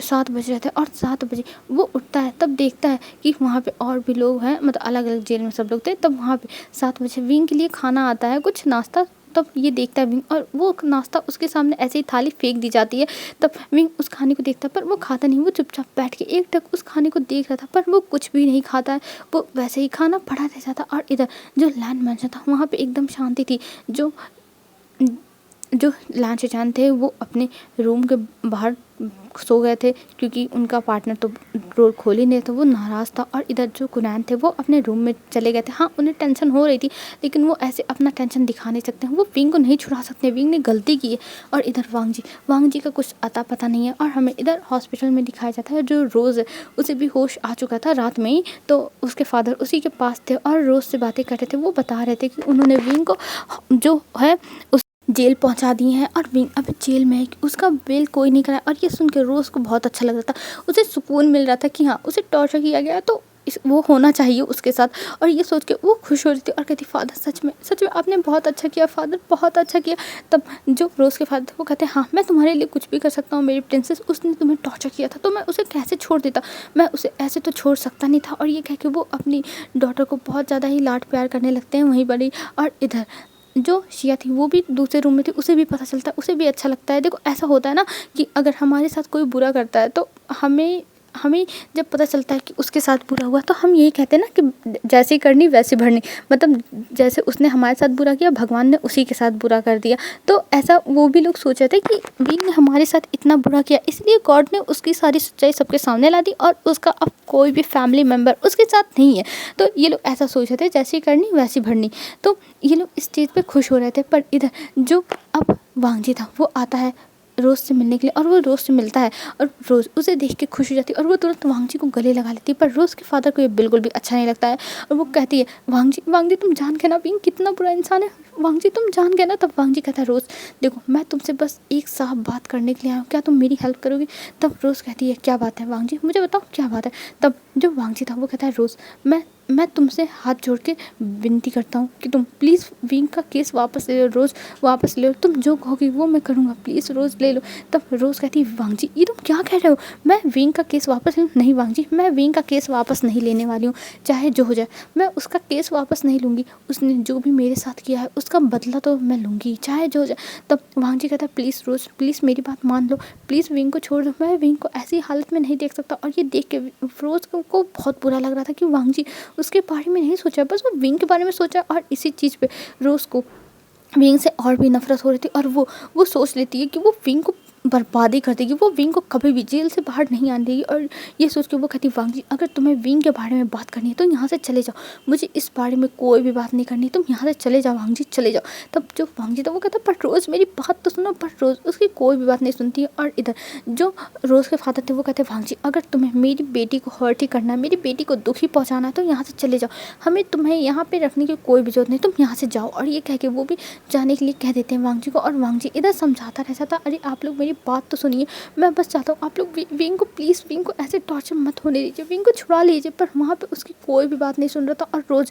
7 बज रहे थे, और 7 बजे वो उठता है, तब देखता है कि वहाँ पे और भी लोग हैं, मतलब अलग अलग जेल में सब लोग थे। तब वहाँ पे 7 बजे विंग के लिए खाना आता है, कुछ नाश्ता। तब ये देखता है विंग, और वो नाश्ता उसके सामने ऐसे ही थाली फेंक दी जाती है। तब विंग उस खाने को देखता है, पर वो खाता नहीं, वो चुपचाप बैठ के एक टक उस खाने को देख रहा था, पर वो कुछ भी नहीं खाता है, वो वैसे ही खाना पड़ा रह जाता। और इधर जो लैंड मैनेजर था वहाँ पे एकदम शांति थी। जो लैंड चैन थे वो अपने रूम के बाहर सो गए थे, क्योंकि उनका पार्टनर तो डोर खोल ही नहीं था, वो नाराज़ था। और इधर जो कुनैन थे वो अपने रूम में चले गए थे। हाँ उन्हें टेंशन हो रही थी, लेकिन वो ऐसे अपना टेंशन दिखा नहीं सकते हैं, वो विंग को नहीं छुड़ा सकते, विंग ने गलती की है। और इधर वांग जी का कुछ अता पता नहीं है। और हमें इधर हॉस्पिटल में दिखाया जाता है, जो रोज़ है उसे भी होश आ चुका था रात में ही, तो उसके फादर उसी के पास थे और रोज़ से बातें कर रहे थे। वो बता रहे थे कि उन्होंने विंग को जो है जेल पहुंचा दिए हैं, और विंग अभी जेल में है, उसका बेल कोई नहीं कराया। और ये सुन के रोज़ को बहुत अच्छा लग रहा था, उसे सुकून मिल रहा था कि हाँ उसे टॉर्चर किया गया तो वो होना चाहिए उसके साथ। और ये सोच के वो खुश हो रही थी और कहती फादर सच में आपने बहुत अच्छा किया फादर, बहुत अच्छा किया। तब जो रोज़ के फादर थे वो कहते हैं हाँ मैं तुम्हारे लिए कुछ भी कर सकता हूँ मेरी प्रिंसेस, उसने तुम्हें टॉर्चर किया था तो मैं उसे कैसे छोड़ देता, मैं उसे ऐसे तो छोड़ सकता नहीं था। और ये कह के वो अपनी डॉटर को बहुत ज़्यादा ही लाड प्यार करने लगते हैं वहीं पर ही। और इधर जो शिया थी वो भी दूसरे रूम में थी, उसे भी पता चलता है, उसे भी अच्छा लगता है। देखो ऐसा होता है ना कि अगर हमारे साथ कोई बुरा करता है तो हमें हमें जब पता चलता है कि उसके साथ बुरा हुआ तो हम यही कहते हैं ना कि जैसी करनी वैसी भरनी, मतलब जैसे उसने हमारे साथ बुरा किया भगवान ने उसी के साथ बुरा कर दिया। तो ऐसा वो भी लोग सोच रहे थे कि बीन ने हमारे साथ इतना बुरा किया इसलिए गॉड ने उसकी सारी सच्चाई सबके सामने ला दी और उसका अब कोई भी फैमिली मेम्बर उसके साथ नहीं है। तो ये लोग ऐसा सोच रहे थे जैसी करनी वैसी भरनी। तो ये लोग इस चीज़ पे खुश हो रहे थे। पर इधर जो अब वांगजी था वो आता है रोज़ से मिलने के लिए और वो रोज़ से मिलता है और रोज़ उसे देख के खुश हो जाती है और वो तुरंत वांगजी को गले लगा लेती है। पर रोज़ के फादर को ये बिल्कुल भी अच्छा नहीं लगता है और वो कहती है वांगजी तुम जान गए ना बीन कितना बुरा इंसान है, वांगजी तुम जान गए ना। तब वांगजी कहता है रोज़ देखो मैं तुमसे बस एक साफ बात करने के लिए आया हूँ, क्या तुम मेरी हेल्प करोगी। तब रोज़ कहती है क्या बात है वांगजी, मुझे बताओ क्या बात है। तब जो वांगजी था वो कहता है रोज़ मैं तुमसे हाथ जोड़ के विनती करता हूँ कि तुम प्लीज़ विंग का केस वापस ले लो, रोज़ वापस ले लो, तुम जो कहोगी वो मैं करूँगा, प्लीज़ रोज़ ले लो। तब रोज़ कहती है वांगजी ये तुम क्या कह रहे हो, मैं विंग का केस वापस लूँ। नहीं वांगजी मैं विंग का केस वापस नहीं लेने वाली हूँ, चाहे जो हो जाए मैं उसका केस वापस नहीं लूँगी। उसने जो भी मेरे साथ किया है उसका बदला तो मैं लूँगी चाहे जो हो जाए। तब वांगजी कहता है प्लीज़ रोज़ प्लीज़ मेरी बात मान लो, प्लीज़ विंग को छोड़ दो, मैं विंग को ऐसी हालत में नहीं देख सकता। और ये देख के रोज़ को बहुत बुरा लग रहा था कि वांगजी उसके बारे में नहीं सोचा, बस वो विंग के बारे में सोचा। और इसी चीज़ पे रोज़ को विंग से और भी नफरत हो रही थी और वो सोच लेती है कि वो विंग को बर्बादी कर देगी, वो विंग को कभी भी जेल से बाहर नहीं आने देगी। और ये सोच के वो कहती वांगजी अगर तुम्हें विंग के बारे में बात करनी है तो यहाँ से चले जाओ, मुझे इस बारे में कोई भी बात नहीं करनी, तुम यहाँ से चले जाओ वांगजी चले जाओ। तब जो वांगजी था वो कहता पर रोज़ मेरी बात तो सुनो, पर रोज़ उसकी कोई भी बात नहीं सुनती है। और इधर जो रोज़ के फादर थे वो कहते वांगजी अगर तुम्हें मेरी बेटी को हर्ट ही करना है, मेरी बेटी को दुखी पहुँचाना है तो यहाँ से चले जाओ, हमें तुम्हें यहाँ पे रखने की कोई भी जरूरत नहीं, तुम यहाँ से जाओ। और ये कह के वो भी जाने के लिए कह देते हैं वांगजी को। और वांगजी इधर समझाता रहता था अरे आप लोग मेरी बात तो सुनिए, मैं बस चाहता हूँ आप लोग विंग को प्लीज़ विंग को ऐसे टॉर्चर मत होने दीजिए, विंग को छुड़ा लीजिए। पर वहाँ पे उसकी कोई भी बात नहीं सुन रहा था। और रोज़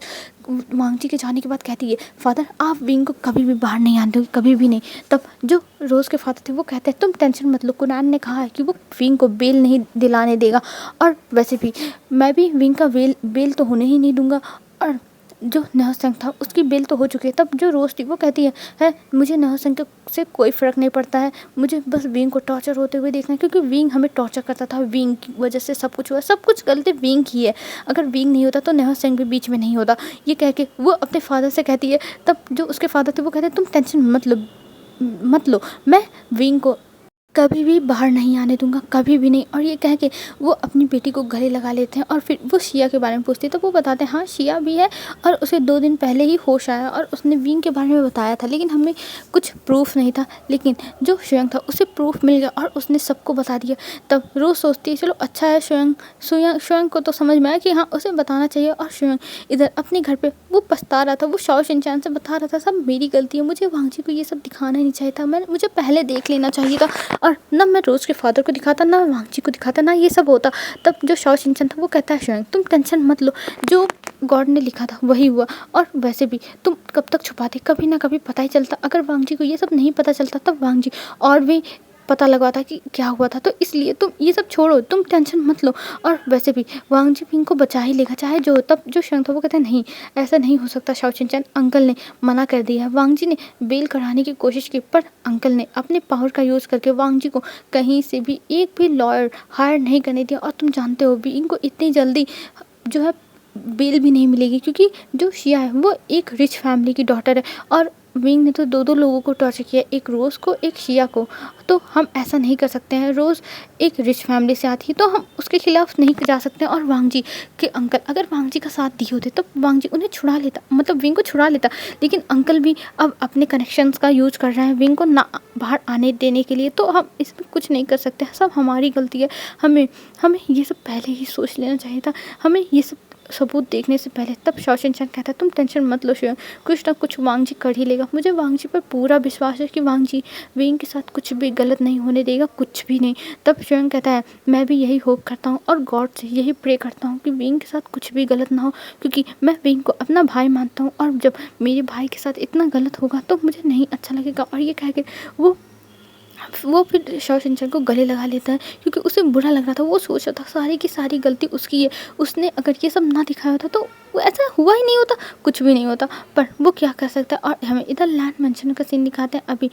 वांगजी के जाने के बाद कहती है फादर आप विंग को कभी भी बाहर नहीं आने दोगे, कभी भी नहीं। तब जो रोज़ के फादर थे वो कहते हैं तुम टेंशन मत लो, कुरान ने कहा है कि वो विंग को बेल नहीं दिलाने देगा और वैसे भी मैं भी विंग का बेल तो होने ही नहीं दूंगा। और जो नहसिंग था उसकी बेल तो हो चुकी है। तब जो रोज़ थी वो कहती है मुझे नहसिंग से कोई फ़र्क नहीं पड़ता है, मुझे बस विंग को टॉर्चर होते हुए देखना है क्योंकि विंग हमें टॉर्चर करता था, विंग की वजह से सब कुछ हुआ, सब कुछ गलती विंग की है, अगर विंग नहीं होता तो नहसिंग भी बीच में नहीं होता। ये कह के वो अपने फादर से कहती है। तब जो उसके फादर थे वो कहते हैं तुम टेंशन मत लो मैं विंग को कभी भी बाहर नहीं आने दूंगा, कभी भी नहीं। और ये कह के वो अपनी बेटी को गले लगा लेते हैं और फिर वो शिया के बारे में पूछती है तो वो बताते हैं हाँ शिया भी है और उसे 2 दिन पहले ही होश आया और उसने विंग के बारे में बताया था लेकिन हमें कुछ प्रूफ नहीं था, लेकिन जो स्वयं था उसे प्रूफ मिल गया और उसने सबको बता दिया। तब रोज़ सोचती है चलो अच्छा है स्वयं को तो समझ में आया कि हाँ उसे बताना चाहिए। और स्वयं इधर अपने घर पर वो पछता रहा था, वो शाओ शिनचैन से बता रहा था सब मेरी गलती है, मुझे वांगजी को ये सब दिखाना नहीं चाहिए था, मुझे पहले देख लेना चाहिए था और ना मैं रोज़ के फादर को दिखाता ना वांगजी को दिखाता, ना ये सब होता। तब जो शाओ शिनचैन था वो कहता है स्वयं तुम टेंशन मत लो, जो गॉड ने लिखा था वही हुआ और वैसे भी तुम कब तक छुपाते, कभी ना कभी पता ही चलता। अगर वांगजी को ये सब नहीं पता चलता तब वांगजी और भी पता लगवाता कि क्या हुआ था, तो इसलिए तुम ये सब छोड़ो, तुम टेंशन मत लो। और वैसे भी वांगजी विंग को बचा ही लेगा चाहे जो। तब जो शंग था वो कहता है नहीं ऐसा नहीं हो सकता शाओ शिनचैन, अंकल ने मना कर दिया। वांगजी ने बेल कराने की कोशिश की पर अंकल ने अपने पावर का यूज़ करके वांगजी को कहीं से भी एक भी लॉयर हायर नहीं करने दिया। और तुम जानते हो भी इनको इतनी जल्दी जो है बेल भी नहीं मिलेगी क्योंकि जो शिया है वो एक रिच फैमिली की डॉटर है और विंग ने तो 2 लोगों को टॉर्चर किया, एक रोज़ को एक शिया को, तो हम ऐसा नहीं कर सकते हैं। रोज़ एक रिच फैमिली से आती है तो हम उसके खिलाफ नहीं जा सकते। और वांगजी के अंकल अगर वांगजी का साथ दिए होते तो वांगजी उन्हें छुड़ा लेता, मतलब विंग को छुड़ा लेता, लेकिन अंकल भी अब अपने कनेक्शंस का यूज़ कर रहे हैं विंग को ना बाहर आने देने के लिए, तो हम इसमें कुछ नहीं कर सकते, सब हमारी गलती है। हमें ये सब पहले ही सोच लेना चाहिए था, हमें ये सब सबूत देखने से पहले। तब शौशिन-चैन कहता है तुम टेंशन मत लो श्वेंग, कुछ ना कुछ वांग जी कर ही लेगा। मुझे वांग जी पर पूरा विश्वास है कि वांग जी विंग के साथ कुछ भी गलत नहीं होने देगा, कुछ भी नहीं। तब श्वेंग कहता है मैं भी यही होप करता हूँ और गॉड से यही प्रे करता हूँ कि विंग के साथ कुछ भी गलत ना हो, क्योंकि मैं विंग को अपना भाई मानता हूँ और जब मेरे भाई के साथ इतना गलत होगा तो मुझे नहीं अच्छा लगेगा। और ये कह के वो फिर शौशिन-चैन को गले लगा लेता है, क्योंकि उसे बुरा लग रहा था। वो सोच रहा था सारी की सारी गलती उसकी है, उसने अगर ये सब ना दिखाया होता तो वो ऐसा हुआ ही नहीं होता, कुछ भी नहीं होता। पर वो क्या कर सकता है। और हमें इधर लैंड मेंशन का सीन दिखाते हैं। अभी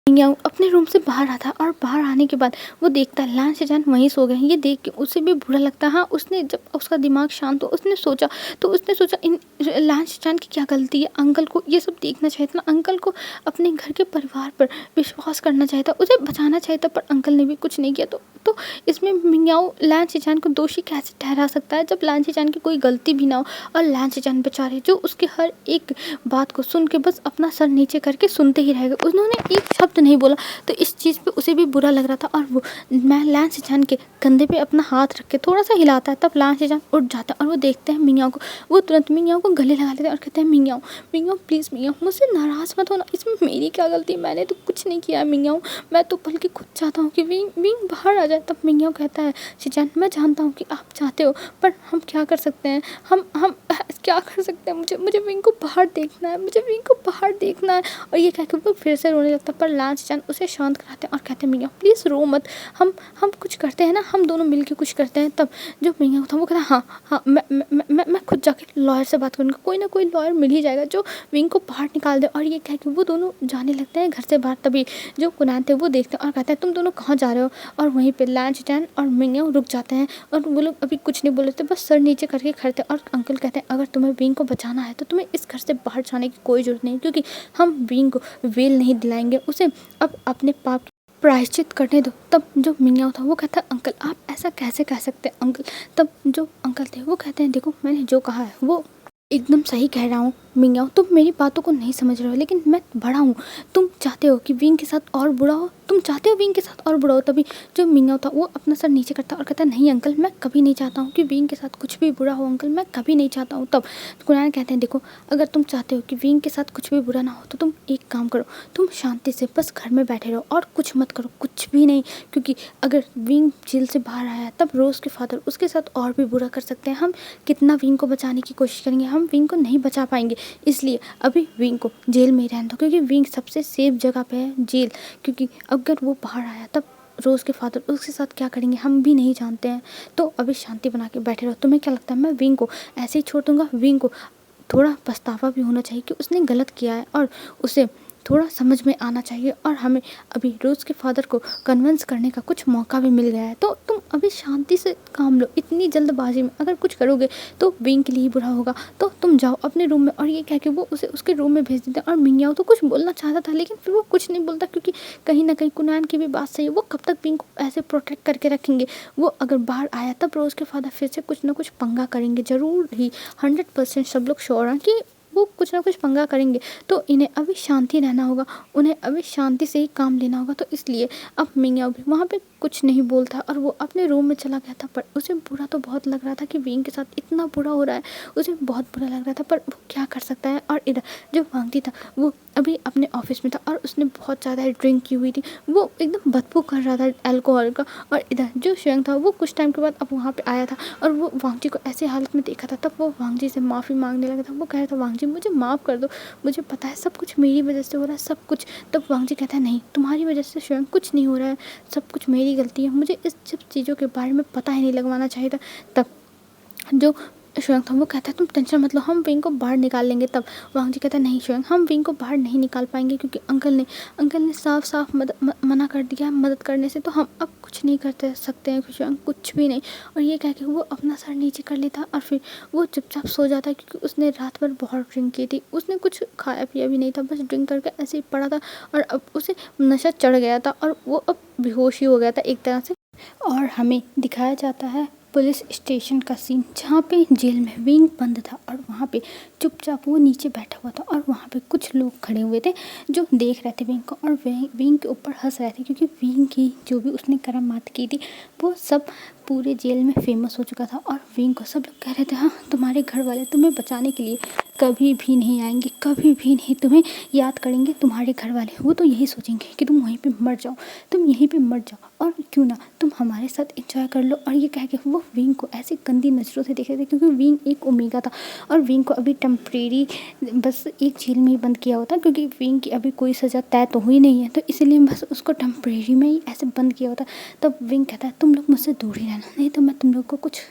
मिंग अपने रूम से बाहर आता है और बाहर आने के बाद वो देखता है लैंड शेजान वहीं सो गए हैं। ये देख के उसे भी बुरा लगता है। हाँ, उसने जब उसका दिमाग शांत हो उसने सोचा इन लैंड शेजान की क्या गलती है। अंकल को ये सब देखना चाहिए था ना, अंकल को अपने घर के परिवार पर विश्वास करना चाहिए था, उसे बचाना चाहिए था, पर अंकल ने भी कुछ नहीं किया। तो इसमें मिंग लैंड शेजान को दोषी कैसे ठहरा सकता है जब लैंड शेजान की कोई गलती भी ना हो। और लैंड शेजान बेचारे जो उसके हर एक बात को सुन के बस अपना सर नीचे करके सुनते ही रह गए, उन्होंने एक शब्द नहीं बोला। तो इस चीज़ पे उसे भी बुरा लग रहा था। और वो मैं लैंड शेजान के कंधे पे अपना हाथ रख के थोड़ा सा हिलाता है। तब लैंड शेजान उठ जाता है और वो देखते हैं मिंग को। वो तुरंत मिंग को गले लगा लेते हैं और कहते हैं मिंग प्लीज़ मिंग मुझसे नाराज़ मत होना, इसमें मेरी क्या गलती, मैंने तो कुछ नहीं किया है मिंग, मैं तो बल्कि खुद चाहता हूँ कि विंग बाहर आ जाए। तब मिंग कहता है शेजान मैं जानता हूँ कि आप चाहते हो, पर हम क्या कर सकते हैं, हम क्या कर सकते हैं, मुझे विंग को बाहर देखना है, मुझे विंग को बाहर देखना है। और ये कह के वो फिर से रोने लगता है। पर लैंड शेजान उसे शांत कराते हैं और कहते हैं मिंग प्लीज़ रो मत, हम कुछ करते हैं ना, हम दोनों मिलके कुछ करते हैं। तब जो मिंग था वो कहता है हाँ मैं खुद जाके लॉयर से बात करूँगा, कोई ना कोई लॉयर मिल ही जाएगा जो विंग को बाहर निकाल दे। और ये कह के वो दोनों जाने लगते हैं घर से बाहर। तभी जो कुनान थे वो देखते हैं और कहते हैं तुम दोनों कहाँ जा रहे हो। और वहीं पे लैंड शेजान और मिंग रुक जाते हैं और वो लोग अभी कुछ नहीं बोल रहे थे, बस सर नीचे करके खड़े थे। और अंकल कहते हैं अगर तुम्हें विंग को बचाना है तो तुम्हें इस घर से बाहर जाने की कोई ज़रूरत नहीं, क्योंकि हम विंग को वेल नहीं दिलाएंगे, उसे अब अपने पाप प्रायश्चित करने दो। तब जो मिंग था वो कहता है अंकल आप ऐसा कैसे कह सकते हैं अंकल। तब जो अंकल थे वो कहते हैं देखो मैंने जो कहा है वो एकदम सही कह रहा हूँ मिंग, तुम मेरी बातों को नहीं समझ रहे हो, लेकिन मैं बड़ा हूँ, तुम चाहते हो कि विंग के साथ और बुरा हो, तुम चाहते हो विंग के साथ और बुरा हो। तभी जो मिंग था वो अपना सर नीचे करता और कहता है नहीं अंकल मैं कभी नहीं चाहता हूँ कि विंग के साथ कुछ भी बुरा हो, अंकल मैं कभी नहीं चाहता हूँ। तब कुनान कहते हैं देखो अगर तुम चाहते हो कि विंग के साथ कुछ भी बुरा ना हो तो तुम एक काम करो, तुम शांति से बस घर में बैठे रहो और कुछ मत करो, कुछ भी नहीं, क्योंकि अगर विंग जेल से बाहर आया तब रोज़ के फादर उसके साथ और भी बुरा कर सकते हैं। हम कितना विंग को बचाने की कोशिश करेंगे, हम विंग को नहीं बचा पाएंगे, इसलिए अभी विंग को जेल में ही रहने दो, क्योंकि विंग सबसे सेफ जगह पे है जेल, क्योंकि अगर वो बाहर आया तब रोज़ के फादर उसके साथ क्या करेंगे हम भी नहीं जानते हैं। तो अभी शांति बना के बैठे रहो। तुम्हें क्या लगता है मैं विंग को ऐसे ही छोड़ दूँगा? विंग को थोड़ा पछतावा भी होना चाहिए कि उसने गलत किया है और उसे थोड़ा समझ में आना चाहिए, और हमें अभी रोज़ के फादर को कन्विंस करने का कुछ मौका भी मिल गया है। तो तुम अभी शांति से काम लो, इतनी जल्दबाजी में अगर कुछ करोगे तो विंग के लिए ही बुरा होगा। तो तुम जाओ अपने रूम में। और ये कह के वो उसे उसके रूम में भेज देते हैं। और मिंग तो कुछ बोलना चाहता था लेकिन फिर वो कुछ नहीं बोलता, क्योंकि कहीं ना कहीं कुनान की भी बात सही है, वो कब तक विंग को ऐसे प्रोटेक्ट करके रखेंगे। वो अगर बाहर आया तब रोज़ के फादर फिर से कुछ ना कुछ पंगा करेंगे, ज़रूर ही 100% सब लोग श्योर हैं कि वो कुछ ना कुछ पंगा करेंगे। तो इन्हें अभी शांति रहना होगा, उन्हें अभी शांति से ही काम लेना होगा। तो इसलिए अब मिंग भी वहाँ पे कुछ नहीं बोलता और वो अपने रूम में चला गया था। पर उसे बुरा तो बहुत लग रहा था कि विंग के साथ इतना बुरा हो रहा है, उसे बहुत बुरा लग रहा था, पर वो क्या कर सकता है। और इधर जो वांगती था वो अभी अपने ऑफिस में था और उसने बहुत ज़्यादा ड्रिंक की हुई थी, वो एकदम बदबू कर रहा था अल्कोहल का। और इधर जो श्वेंग था वो कुछ टाइम के बाद अब वहाँ पे आया था और वो वांगजी को ऐसे हालत में देखा था। तब वो वांगजी से माफ़ी मांगने लगा था। वो कह रहा था वांगजी मुझे माफ़ कर दो, मुझे पता है सब कुछ मेरी वजह से हो रहा है, सब कुछ। तब वांगजी कहता है नहीं तुम्हारी वजह से श्वेंग कुछ नहीं हो रहा है, सब कुछ मेरी गलती है, मुझे इस सब चीज़ों के बारे में पता ही नहीं लगवाना चाहिए था। तब जो श्वेंग था वो कहता है तुम टेंशन मत लो, हम विंग को बाहर निकाल लेंगे। तब वांगजी कहता है नहीं श्वेंग, हम विंग को बाहर नहीं निकाल पाएंगे, क्योंकि अंकल ने साफ साफ मना कर दिया है मदद करने से, तो हम अब कुछ नहीं करते सकते हैं श्वेंग, कुछ भी नहीं। और ये कह के वो अपना सर नीचे कर लेता और फिर वो चुपचाप सो जाता, क्योंकि उसने रात भर बहुत ड्रिंक की थी, उसने कुछ खाया पिया भी नहीं था, बस ड्रिंक करके ऐसे ही पड़ा था और अब उसे नशा चढ़ गया था और वो अब बेहोश ही हो गया था एक तरह से। और हमें दिखाया जाता है पुलिस स्टेशन का सीन, जहाँ पे जेल में विंग बंद था और वहाँ पे चुपचाप वो नीचे बैठा हुआ था और वहाँ पे कुछ लोग खड़े हुए थे जो देख रहे थे विंग को और विंग के ऊपर हंस रहे थे, क्योंकि विंग की जो भी उसने करामात की थी वो सब पूरे जेल में फेमस हो चुका था। और विंग को सब लोग कह रहे थे, हाँ तुम्हारे घर वाले तुम्हें बचाने के लिए कभी भी नहीं आएंगे, कभी भी नहीं तुम्हें याद करेंगे। तुम्हारे घर वाले वो तो यही सोचेंगे कि तुम वहीं पे मर जाओ, तुम यहीं पे मर जाओ और क्यों ना तुम हमारे साथ एंजॉय कर लो। और ये कह के वो विंग को ऐसी गंदी नज़रों से देख रहे थे, क्योंकि विंग एक ओमेगा था और विंग को अभी टेम्परेरी बस एक जेल में ही बंद किया होता, क्योंकि विंग की अभी कोई सज़ा तय तो हुई नहीं है, तो इसलिए बस उसको टेम्परेरी में ही ऐसे बंद किया होता। तब विंग कहता है तुम लोग मुझसे दूर ही रहना, नहीं तो मैं तुम लोग को कुछ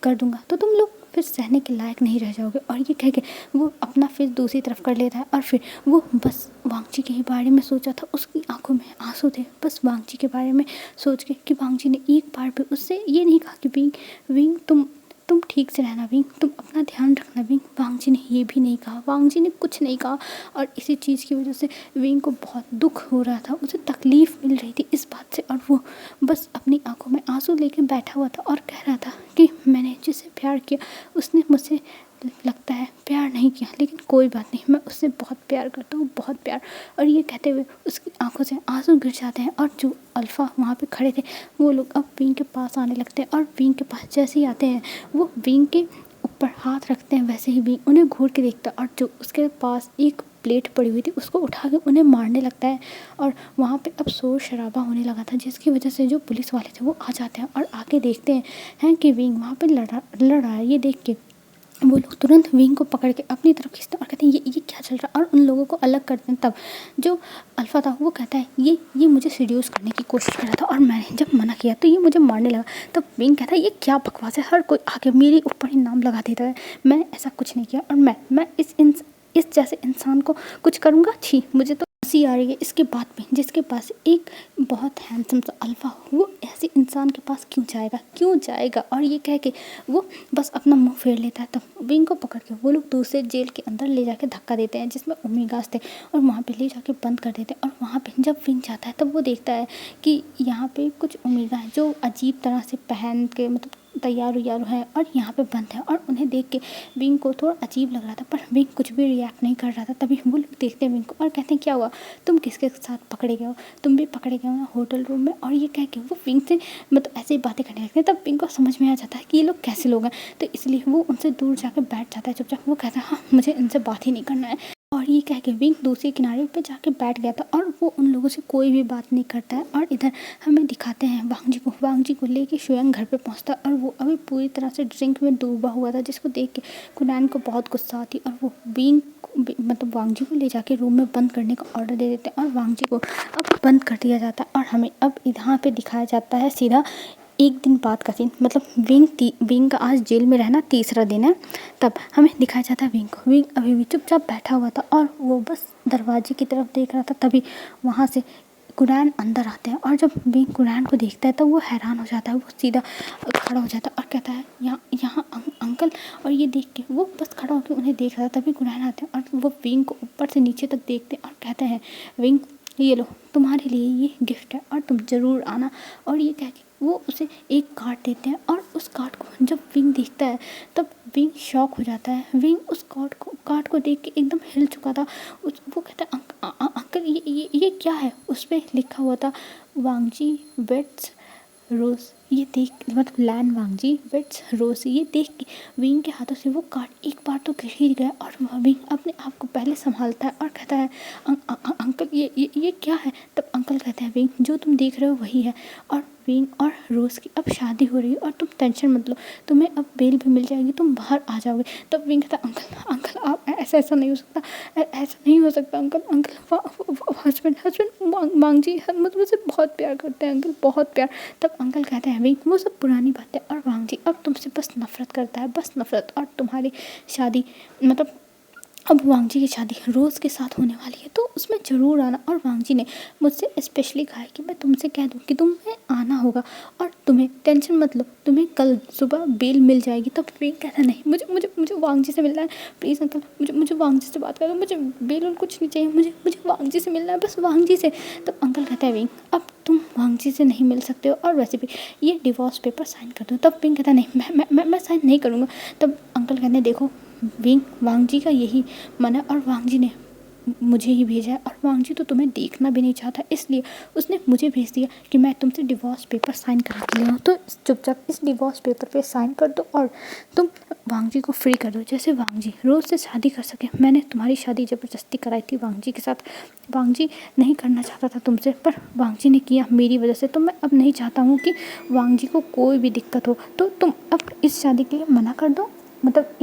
कर दूंगा, तो तुम लोग फिर सहने के लायक नहीं रह जाओगे। और ये कह के वो अपना फेस दूसरी तरफ कर लेता है और फिर वो बस वांगची के ही बारे में सोचा था, उसकी आंखों में आंसू थे बस वांगची के बारे में सोच के, कि वांगची ने एक बार भी उससे ये नहीं कहा कि विंग तुम ठीक से रहना विंग, तुम अपना ध्यान रखना विंग। वांगची ने ये भी नहीं कहा, वांगची ने कुछ नहीं कहा। और इसी चीज़ की वजह से विंग को बहुत दुख हो रहा था, उसे तकलीफ़ मिल रही थी इस बात से, और वो बस अपनी आंखों में आंसू लेकर बैठा हुआ था और कह रहा था कि मैंने जिसे प्यार किया उसने मुझसे लगता है प्यार नहीं किया, लेकिन कोई बात नहीं, मैं उससे बहुत प्यार करता हूँ, बहुत प्यार। और ये कहते हुए उसकी आंखों से आंसू गिर जाते हैं और जो अल्फ़ा वहाँ पे खड़े थे वो लोग अब विंग के पास आने लगते हैं। और विंग के पास जैसे ही आते हैं वो विंग के ऊपर हाथ रखते हैं, वैसे ही विंग उन्हें घूर के देखता है और जो उसके पास एक प्लेट पड़ी हुई थी उसको उठा के उन्हें मारने लगता है। और वहाँ पे अब शोर शराबा होने लगा था, जिसकी वजह से जो पुलिस वाले थे वो आ जाते हैं और आके देखते हैं कि विंग वहाँ पे लड़ रहा है। ये देख के वो लोग तुरंत विंग को पकड़ के अपनी तरफ खींचते हैं और कहते हैं ये क्या चल रहा है, और उन लोगों को अलग करते हैं। तब जो अल्फ़ा था वो कहता है ये मुझे सीड्यूस करने की कोशिश कर रहा था और मैंने जब मना किया तो ये मुझे मारने लगा। तब विंग कहता है ये क्या बकवास है, हर कोई आके मेरे ऊपर ही नाम लगा देता है, मैंने ऐसा कुछ नहीं किया और मैं इस जैसे इंसान को कुछ करूँगा, छी मुझे तो हंसी आ रही है इसके बात में, जिसके पास एक बहुत हैंडसम सा अल्फ़ा हो वो ऐसे इंसान के पास क्यों जाएगा। और ये कह के वो बस अपना मुंह फेर लेता है। तब विंग को पकड़ के वो लोग दूसरे जेल के अंदर ले जाके धक्का देते हैं जिसमें ओमेगास थे और वहाँ पे ले जाके बंद कर देते हैं। और वहाँ पे जब विंग जाता है तब वो देखता है कि यहाँ पे कुछ ओमेगा हैं जो अजीब तरह से पहन के मतलब तैयार है और यहाँ पे बंद है। और उन्हें देख के विंग को थोड़ा अजीब लग रहा था, पर विंग कुछ भी रिएक्ट नहीं कर रहा था। तभी वो लोग देखते हैं विंग को और कहते हैं क्या हुआ, तुम किसके साथ पकड़े गए हो, तुम भी पकड़े गए हो ना होटल रूम में। और ये कह के वो विंग से मतलब ऐसे ही बातें करने लगते हैं। तब विंग को समझ में आ जाता है कि ये लोग कैसे लोग हैं, तो इसलिए वो उनसे दूर जाकर बैठ जाता है चुपचाप। वो कहता है हाँ मुझे इनसे बात ही नहीं करना है। और ये कह के विंग दूसरे किनारे पे जाके बैठ गया था और वो उन लोगों से कोई भी बात नहीं करता है। और इधर हमें दिखाते हैं वांगजी को लेके स्वयं घर पे पहुंचता है और वो अभी पूरी तरह से ड्रिंक में डूबा हुआ था, जिसको देख के कुनैन को बहुत गुस्सा आती और वो विंग मतलब वांगजी को ले जाके रूम में बंद करने का ऑर्डर दे देते हैं और वांगजी को अब बंद कर दिया जाता है। और हमें अब यहाँ पे दिखाया जाता है सीधा एक दिन बाद का सीन, मतलब विंग का आज जेल में रहना तीसरा दिन है। तब हमें दिखाया जाता है विंग को, विंग अभी भी चुपचाप बैठा हुआ था और वो बस दरवाजे की तरफ देख रहा था। तभी वहाँ से कुनैन अंदर आते हैं और जब विंग कुनैन को देखता है तो वो हैरान हो जाता है, वो सीधा खड़ा हो जाता है और कहता है यहाँ अंकल। और ये देख के वो बस खड़ा होकर उन्हें देख रहा था। तभी कुनैन आते हैं और वो विंग को ऊपर से नीचे तक देखते हैं और कहते हैं विंग ये लो तुम्हारे लिए ये गिफ्ट है और तुम ज़रूर आना। और ये कह के वो उसे एक कार्ड देते हैं और उस कार्ड को जब विंग देखता है तब विंग शॉक हो जाता है। विंग उस कार्ड को देख के एकदम हिल चुका था। वो कहता है अंकल ये क्या है। उस पर लिखा हुआ था वांगजी वेट्स रोज़। ये देख मतलब लैन वांगजी वेट्स रोज़। ये देख के विंग के हाथों से वो कार्ड एक बार तो गिर ही गया और वह विंग अपने आप को पहले संभालता है और कहता है अंकल ये क्या है। तब अंकल कहते हैं विंग जो तुम देख रहे हो वही है। और विंग और रोज़ की अब शादी हो रही है और तुम टेंशन मत लो, तुम्हें अब बेल भी मिल जाएगी, तुम बाहर आ जाओगे। तब विंग कहता अंकल आप ऐसा नहीं हो सकता, ऐसा नहीं हो सकता अंकल हस्बैंड वांगजी मतलब मुझसे बहुत प्यार करते हैं अंकल, बहुत प्यार। तब अंकल कहते हैं विंग वो सब पुरानी बातें और वांगजी अब तुमसे बस नफरत करता है, बस नफरत। और तुम्हारी शादी मतलब अब वांगजी की शादी रोज़ के साथ होने वाली है तो उसमें ज़रूर आना। और वांगजी ने मुझसे स्पेशली कहा है कि मैं तुमसे कह दूँ कि तुम्हें आना होगा और तुम्हें टेंशन मत लो, तुम्हें कल सुबह बेल मिल जाएगी। तब विंग कहता नहीं, मुझे मुझे मुझे वांगजी से मिलना है, प्लीज़ अंकल मुझे मुझे वांगजी से बात करो, मुझे बेल और कुछ नहीं चाहिए, मुझे मुझे वांगजी से मिलना है, बस वांगजी से। तब अंकल कहता है विंग अब तुम वांगजी से नहीं मिल सकते हो और वैसे भी ये डिवोर्स पेपर साइन कर दो। तब विंग कहता नहीं, मैं साइन नहीं करूँगा। तब अंकल कहते हैं देखो विंग, वांगजी का यही मन है और वांगजी ने मुझे ही भेजा है और वांगजी तो तुम्हें देखना भी नहीं चाहता, इसलिए उसने मुझे भेज दिया कि मैं तुमसे डिवोर्स पेपर साइन करा के ले आऊँ। तो चुपचाप इस डिवोर्स पेपर पे साइन कर दो और तुम वांगजी को फ्री कर दो, जैसे वांगजी रोज़ से शादी कर सके। मैंने तुम्हारी शादी ज़बरदस्ती कराई थी वांगजी के साथ, वांगजी नहीं करना चाहता था तुमसे, पर वांगजी ने किया मेरी वजह से। तो मैं अब नहीं चाहता हूँ कि वांगजी को कोई भी दिक्कत हो, तो तुम अब इस शादी के लिए मना कर दो, मतलब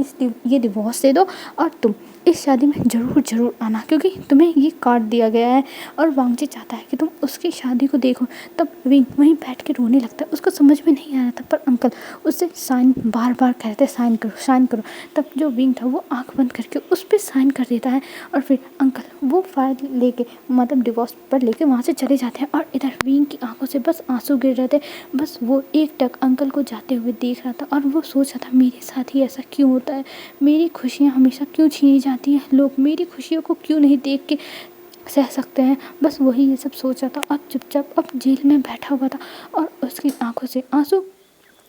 ये डिवोर्स दे दो और तुम इस शादी में ज़रूर आना, क्योंकि तुम्हें ये कार्ड दिया गया है और वांगजी चाहता है कि तुम उसकी शादी को देखो। तब विंग वहीं बैठ के रोने लगता है, उसको समझ में नहीं आ रहा था, पर अंकल उससे साइन बार बार कहते साइन करो साइन करो। तब जो विंग था वो आंख बंद करके उस पर साइन कर देता है और फिर अंकल वो फाइल लेके, मतलब डिवोर्स पेपर लेके वहाँ से चले जाते हैं। और इधर विंग की आंखों से बस आंसू गिर रहे थे, बस वो एक टक अंकल को जाते हुए देख रहा था और वो सोच रहा था मेरे साथ ही ऐसा क्यों होता है, मेरी खुशियाँ हमेशा क्यों छीनी जाती हैं, लोग मेरी खुशियों को क्यों नहीं देख के सह सकते हैं। बस वही ये सब सोच रहा था और चुपचाप अब जेल में बैठा हुआ था और उसकी आंखों से आंसू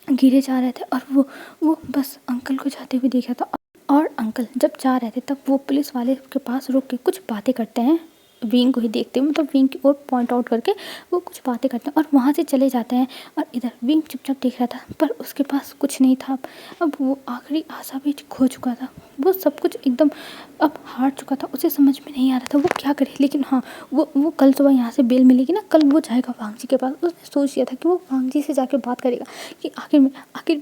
गिरे जा रहे थे और वो बस अंकल को जाते हुए देख रहा था। और अंकल जब जा रहे थे तब वो पुलिस वाले के पास रुक के कुछ बातें करते हैं, विंग को ही देखते हैं, मतलब विंग की ओर पॉइंट आउट करके वो कुछ बातें करते हैं और वहाँ से चले जाते हैं। और इधर विंग चुपचाप देख रहा था पर उसके पास कुछ नहीं था। अब वो आखिरी आशा भी खो चुका था, वो सब कुछ एकदम अब हार चुका था, उसे समझ में नहीं आ रहा था वो क्या करे। लेकिन हाँ, वो कल सुबह यहाँ से बेल मिलेगी ना, कल वो जाएगा वांगजी के पास। उसने सोच लिया था कि वो वांगजी से जाके बात करेगा कि आखिर में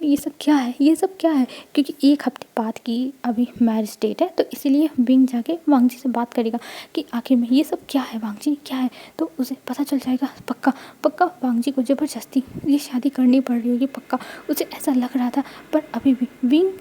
ये सब क्या है, ये सब क्या है, क्योंकि एक हफ्ते बाद की अभी मैरिज डेट है, तो इसीलिए विंग जाके वांगजी से बात करेगा कि आखिर में ये सब क्या है, वांगजी क्या है। तो उसे पता चल जाएगा पक्का पक्का वांगजी को ज़बरदस्ती ये शादी करनी पड़ रही होगी, पक्का उसे ऐसा लग रहा था। पर अभी भी विंग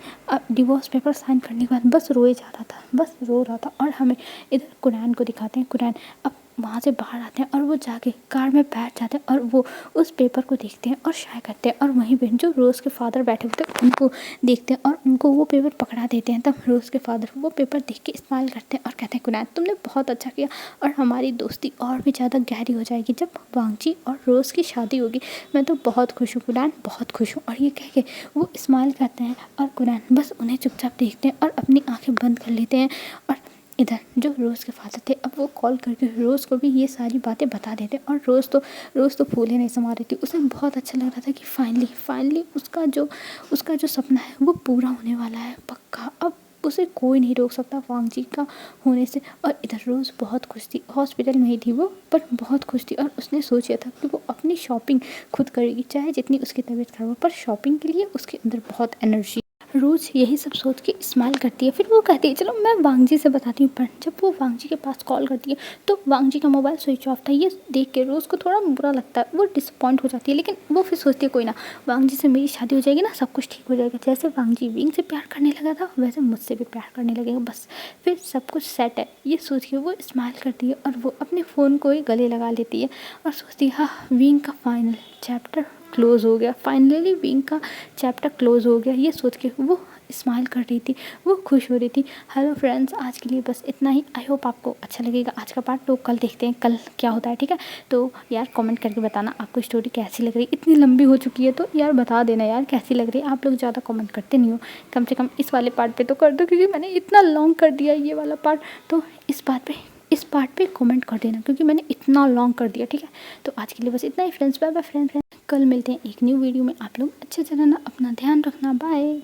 डिवोर्स पेपर साइन करने के बाद बस रोए जा रहा था, बस रो रहा था। और हमें इधर कुरैन को दिखाते हैं, कुरैन अब वहाँ से बाहर आते हैं और वो जाके कार में बैठ जाते हैं और वो उस पेपर को देखते हैं और शाये करते हैं। और वहीं पे जो रोज़ के फादर बैठे हुए थे उनको देखते हैं और उनको वो पेपर पकड़ा देते हैं। तब रोज़ के फादर वो पेपर देख के स्माइल करते हैं और कहते हैं कुरैन तुमने बहुत अच्छा किया और हमारी दोस्ती और भी ज़्यादा गहरी हो जाएगी जब वांगजी और रोज़ की शादी होगी। मैं तो बहुत खुश हूँ कुरैन, बहुत खुश हूँ। और ये कह के वो स्माइल करते हैं और कुरैन बस उन्हें चुपचाप देखते हैं और अपनी आँखें बंद कर लेते हैं। और इधर जो रोज़ के फादर थे अब वो कॉल करके रोज़ को भी ये सारी बातें बता देते और रोज़ तो फूले नहीं समा रही थी। उसे बहुत अच्छा लग रहा था कि फाइनली उसका जो सपना है वो पूरा होने वाला है पक्का। अब उसे कोई नहीं रोक सकता वांगजी का होने से। और इधर रोज़ बहुत खुश थी, हॉस्पिटल में ही थी वो, पर बहुत खुश थी और उसने सोचा था कि वो अपनी शॉपिंग खुद करेगी, चाहे जितनी उसकी तबीयत खराब हो, पर शॉपिंग के लिए उसके अंदर बहुत एनर्जी। रोज़ यही सब सोच के स्माइल करती है। फिर वो कहती है चलो मैं वांगजी से बताती हूँ। पर जब वो वांगजी के पास कॉल करती है तो वांगजी का मोबाइल स्विच ऑफ था। ये देख के रोज़ को थोड़ा बुरा लगता है, वो डिसअपॉइंट हो जाती है। लेकिन वो फिर सोचती है कोई ना, वांगजी से मेरी शादी हो जाएगी ना, सब कुछ ठीक हो जाएगा। जैसे वांगजी विंग से प्यार करने लगा था वैसे मुझसे भी प्यार करने लगेगा, बस फिर सब कुछ सेट है। ये सोच के वो स्माइल करती है और वो अपने फ़ोन को ही गले लगा लेती है और सोचती है हाँ विंग का फाइनल चैप्टर क्लोज़ हो गया, फाइनली विंग का चैप्टर क्लोज़ हो गया। ये सोच के वो स्माइल कर रही थी, वो खुश हो रही थी। हेलो फ्रेंड्स, आज के लिए बस इतना ही। आई होप आपको अच्छा लगेगा आज का पार्ट। तो कल देखते हैं कल क्या होता है, ठीक है। तो यार कमेंट करके बताना आपको स्टोरी कैसी लग रही है। इतनी लंबी हो चुकी है तो यार बता देना यार कैसी लग रही है। आप लोग ज़्यादा कमेंट करते नहीं हो, कम से कम इस वाले पार्ट पर तो कर दो, क्योंकि मैंने इतना लॉन्ग कर दिया ये वाला पार्ट। तो इस पार्ट पे कमेंट कर देना क्योंकि मैंने इतना लॉन्ग कर दिया, ठीक है। तो आज के लिए बस इतना ही फ्रेंड्स, बाय बाय फ्रेंड्स। कल मिलते हैं एक न्यू वीडियो में। आप लोग अच्छे से रहना, अपना ध्यान रखना, बाय।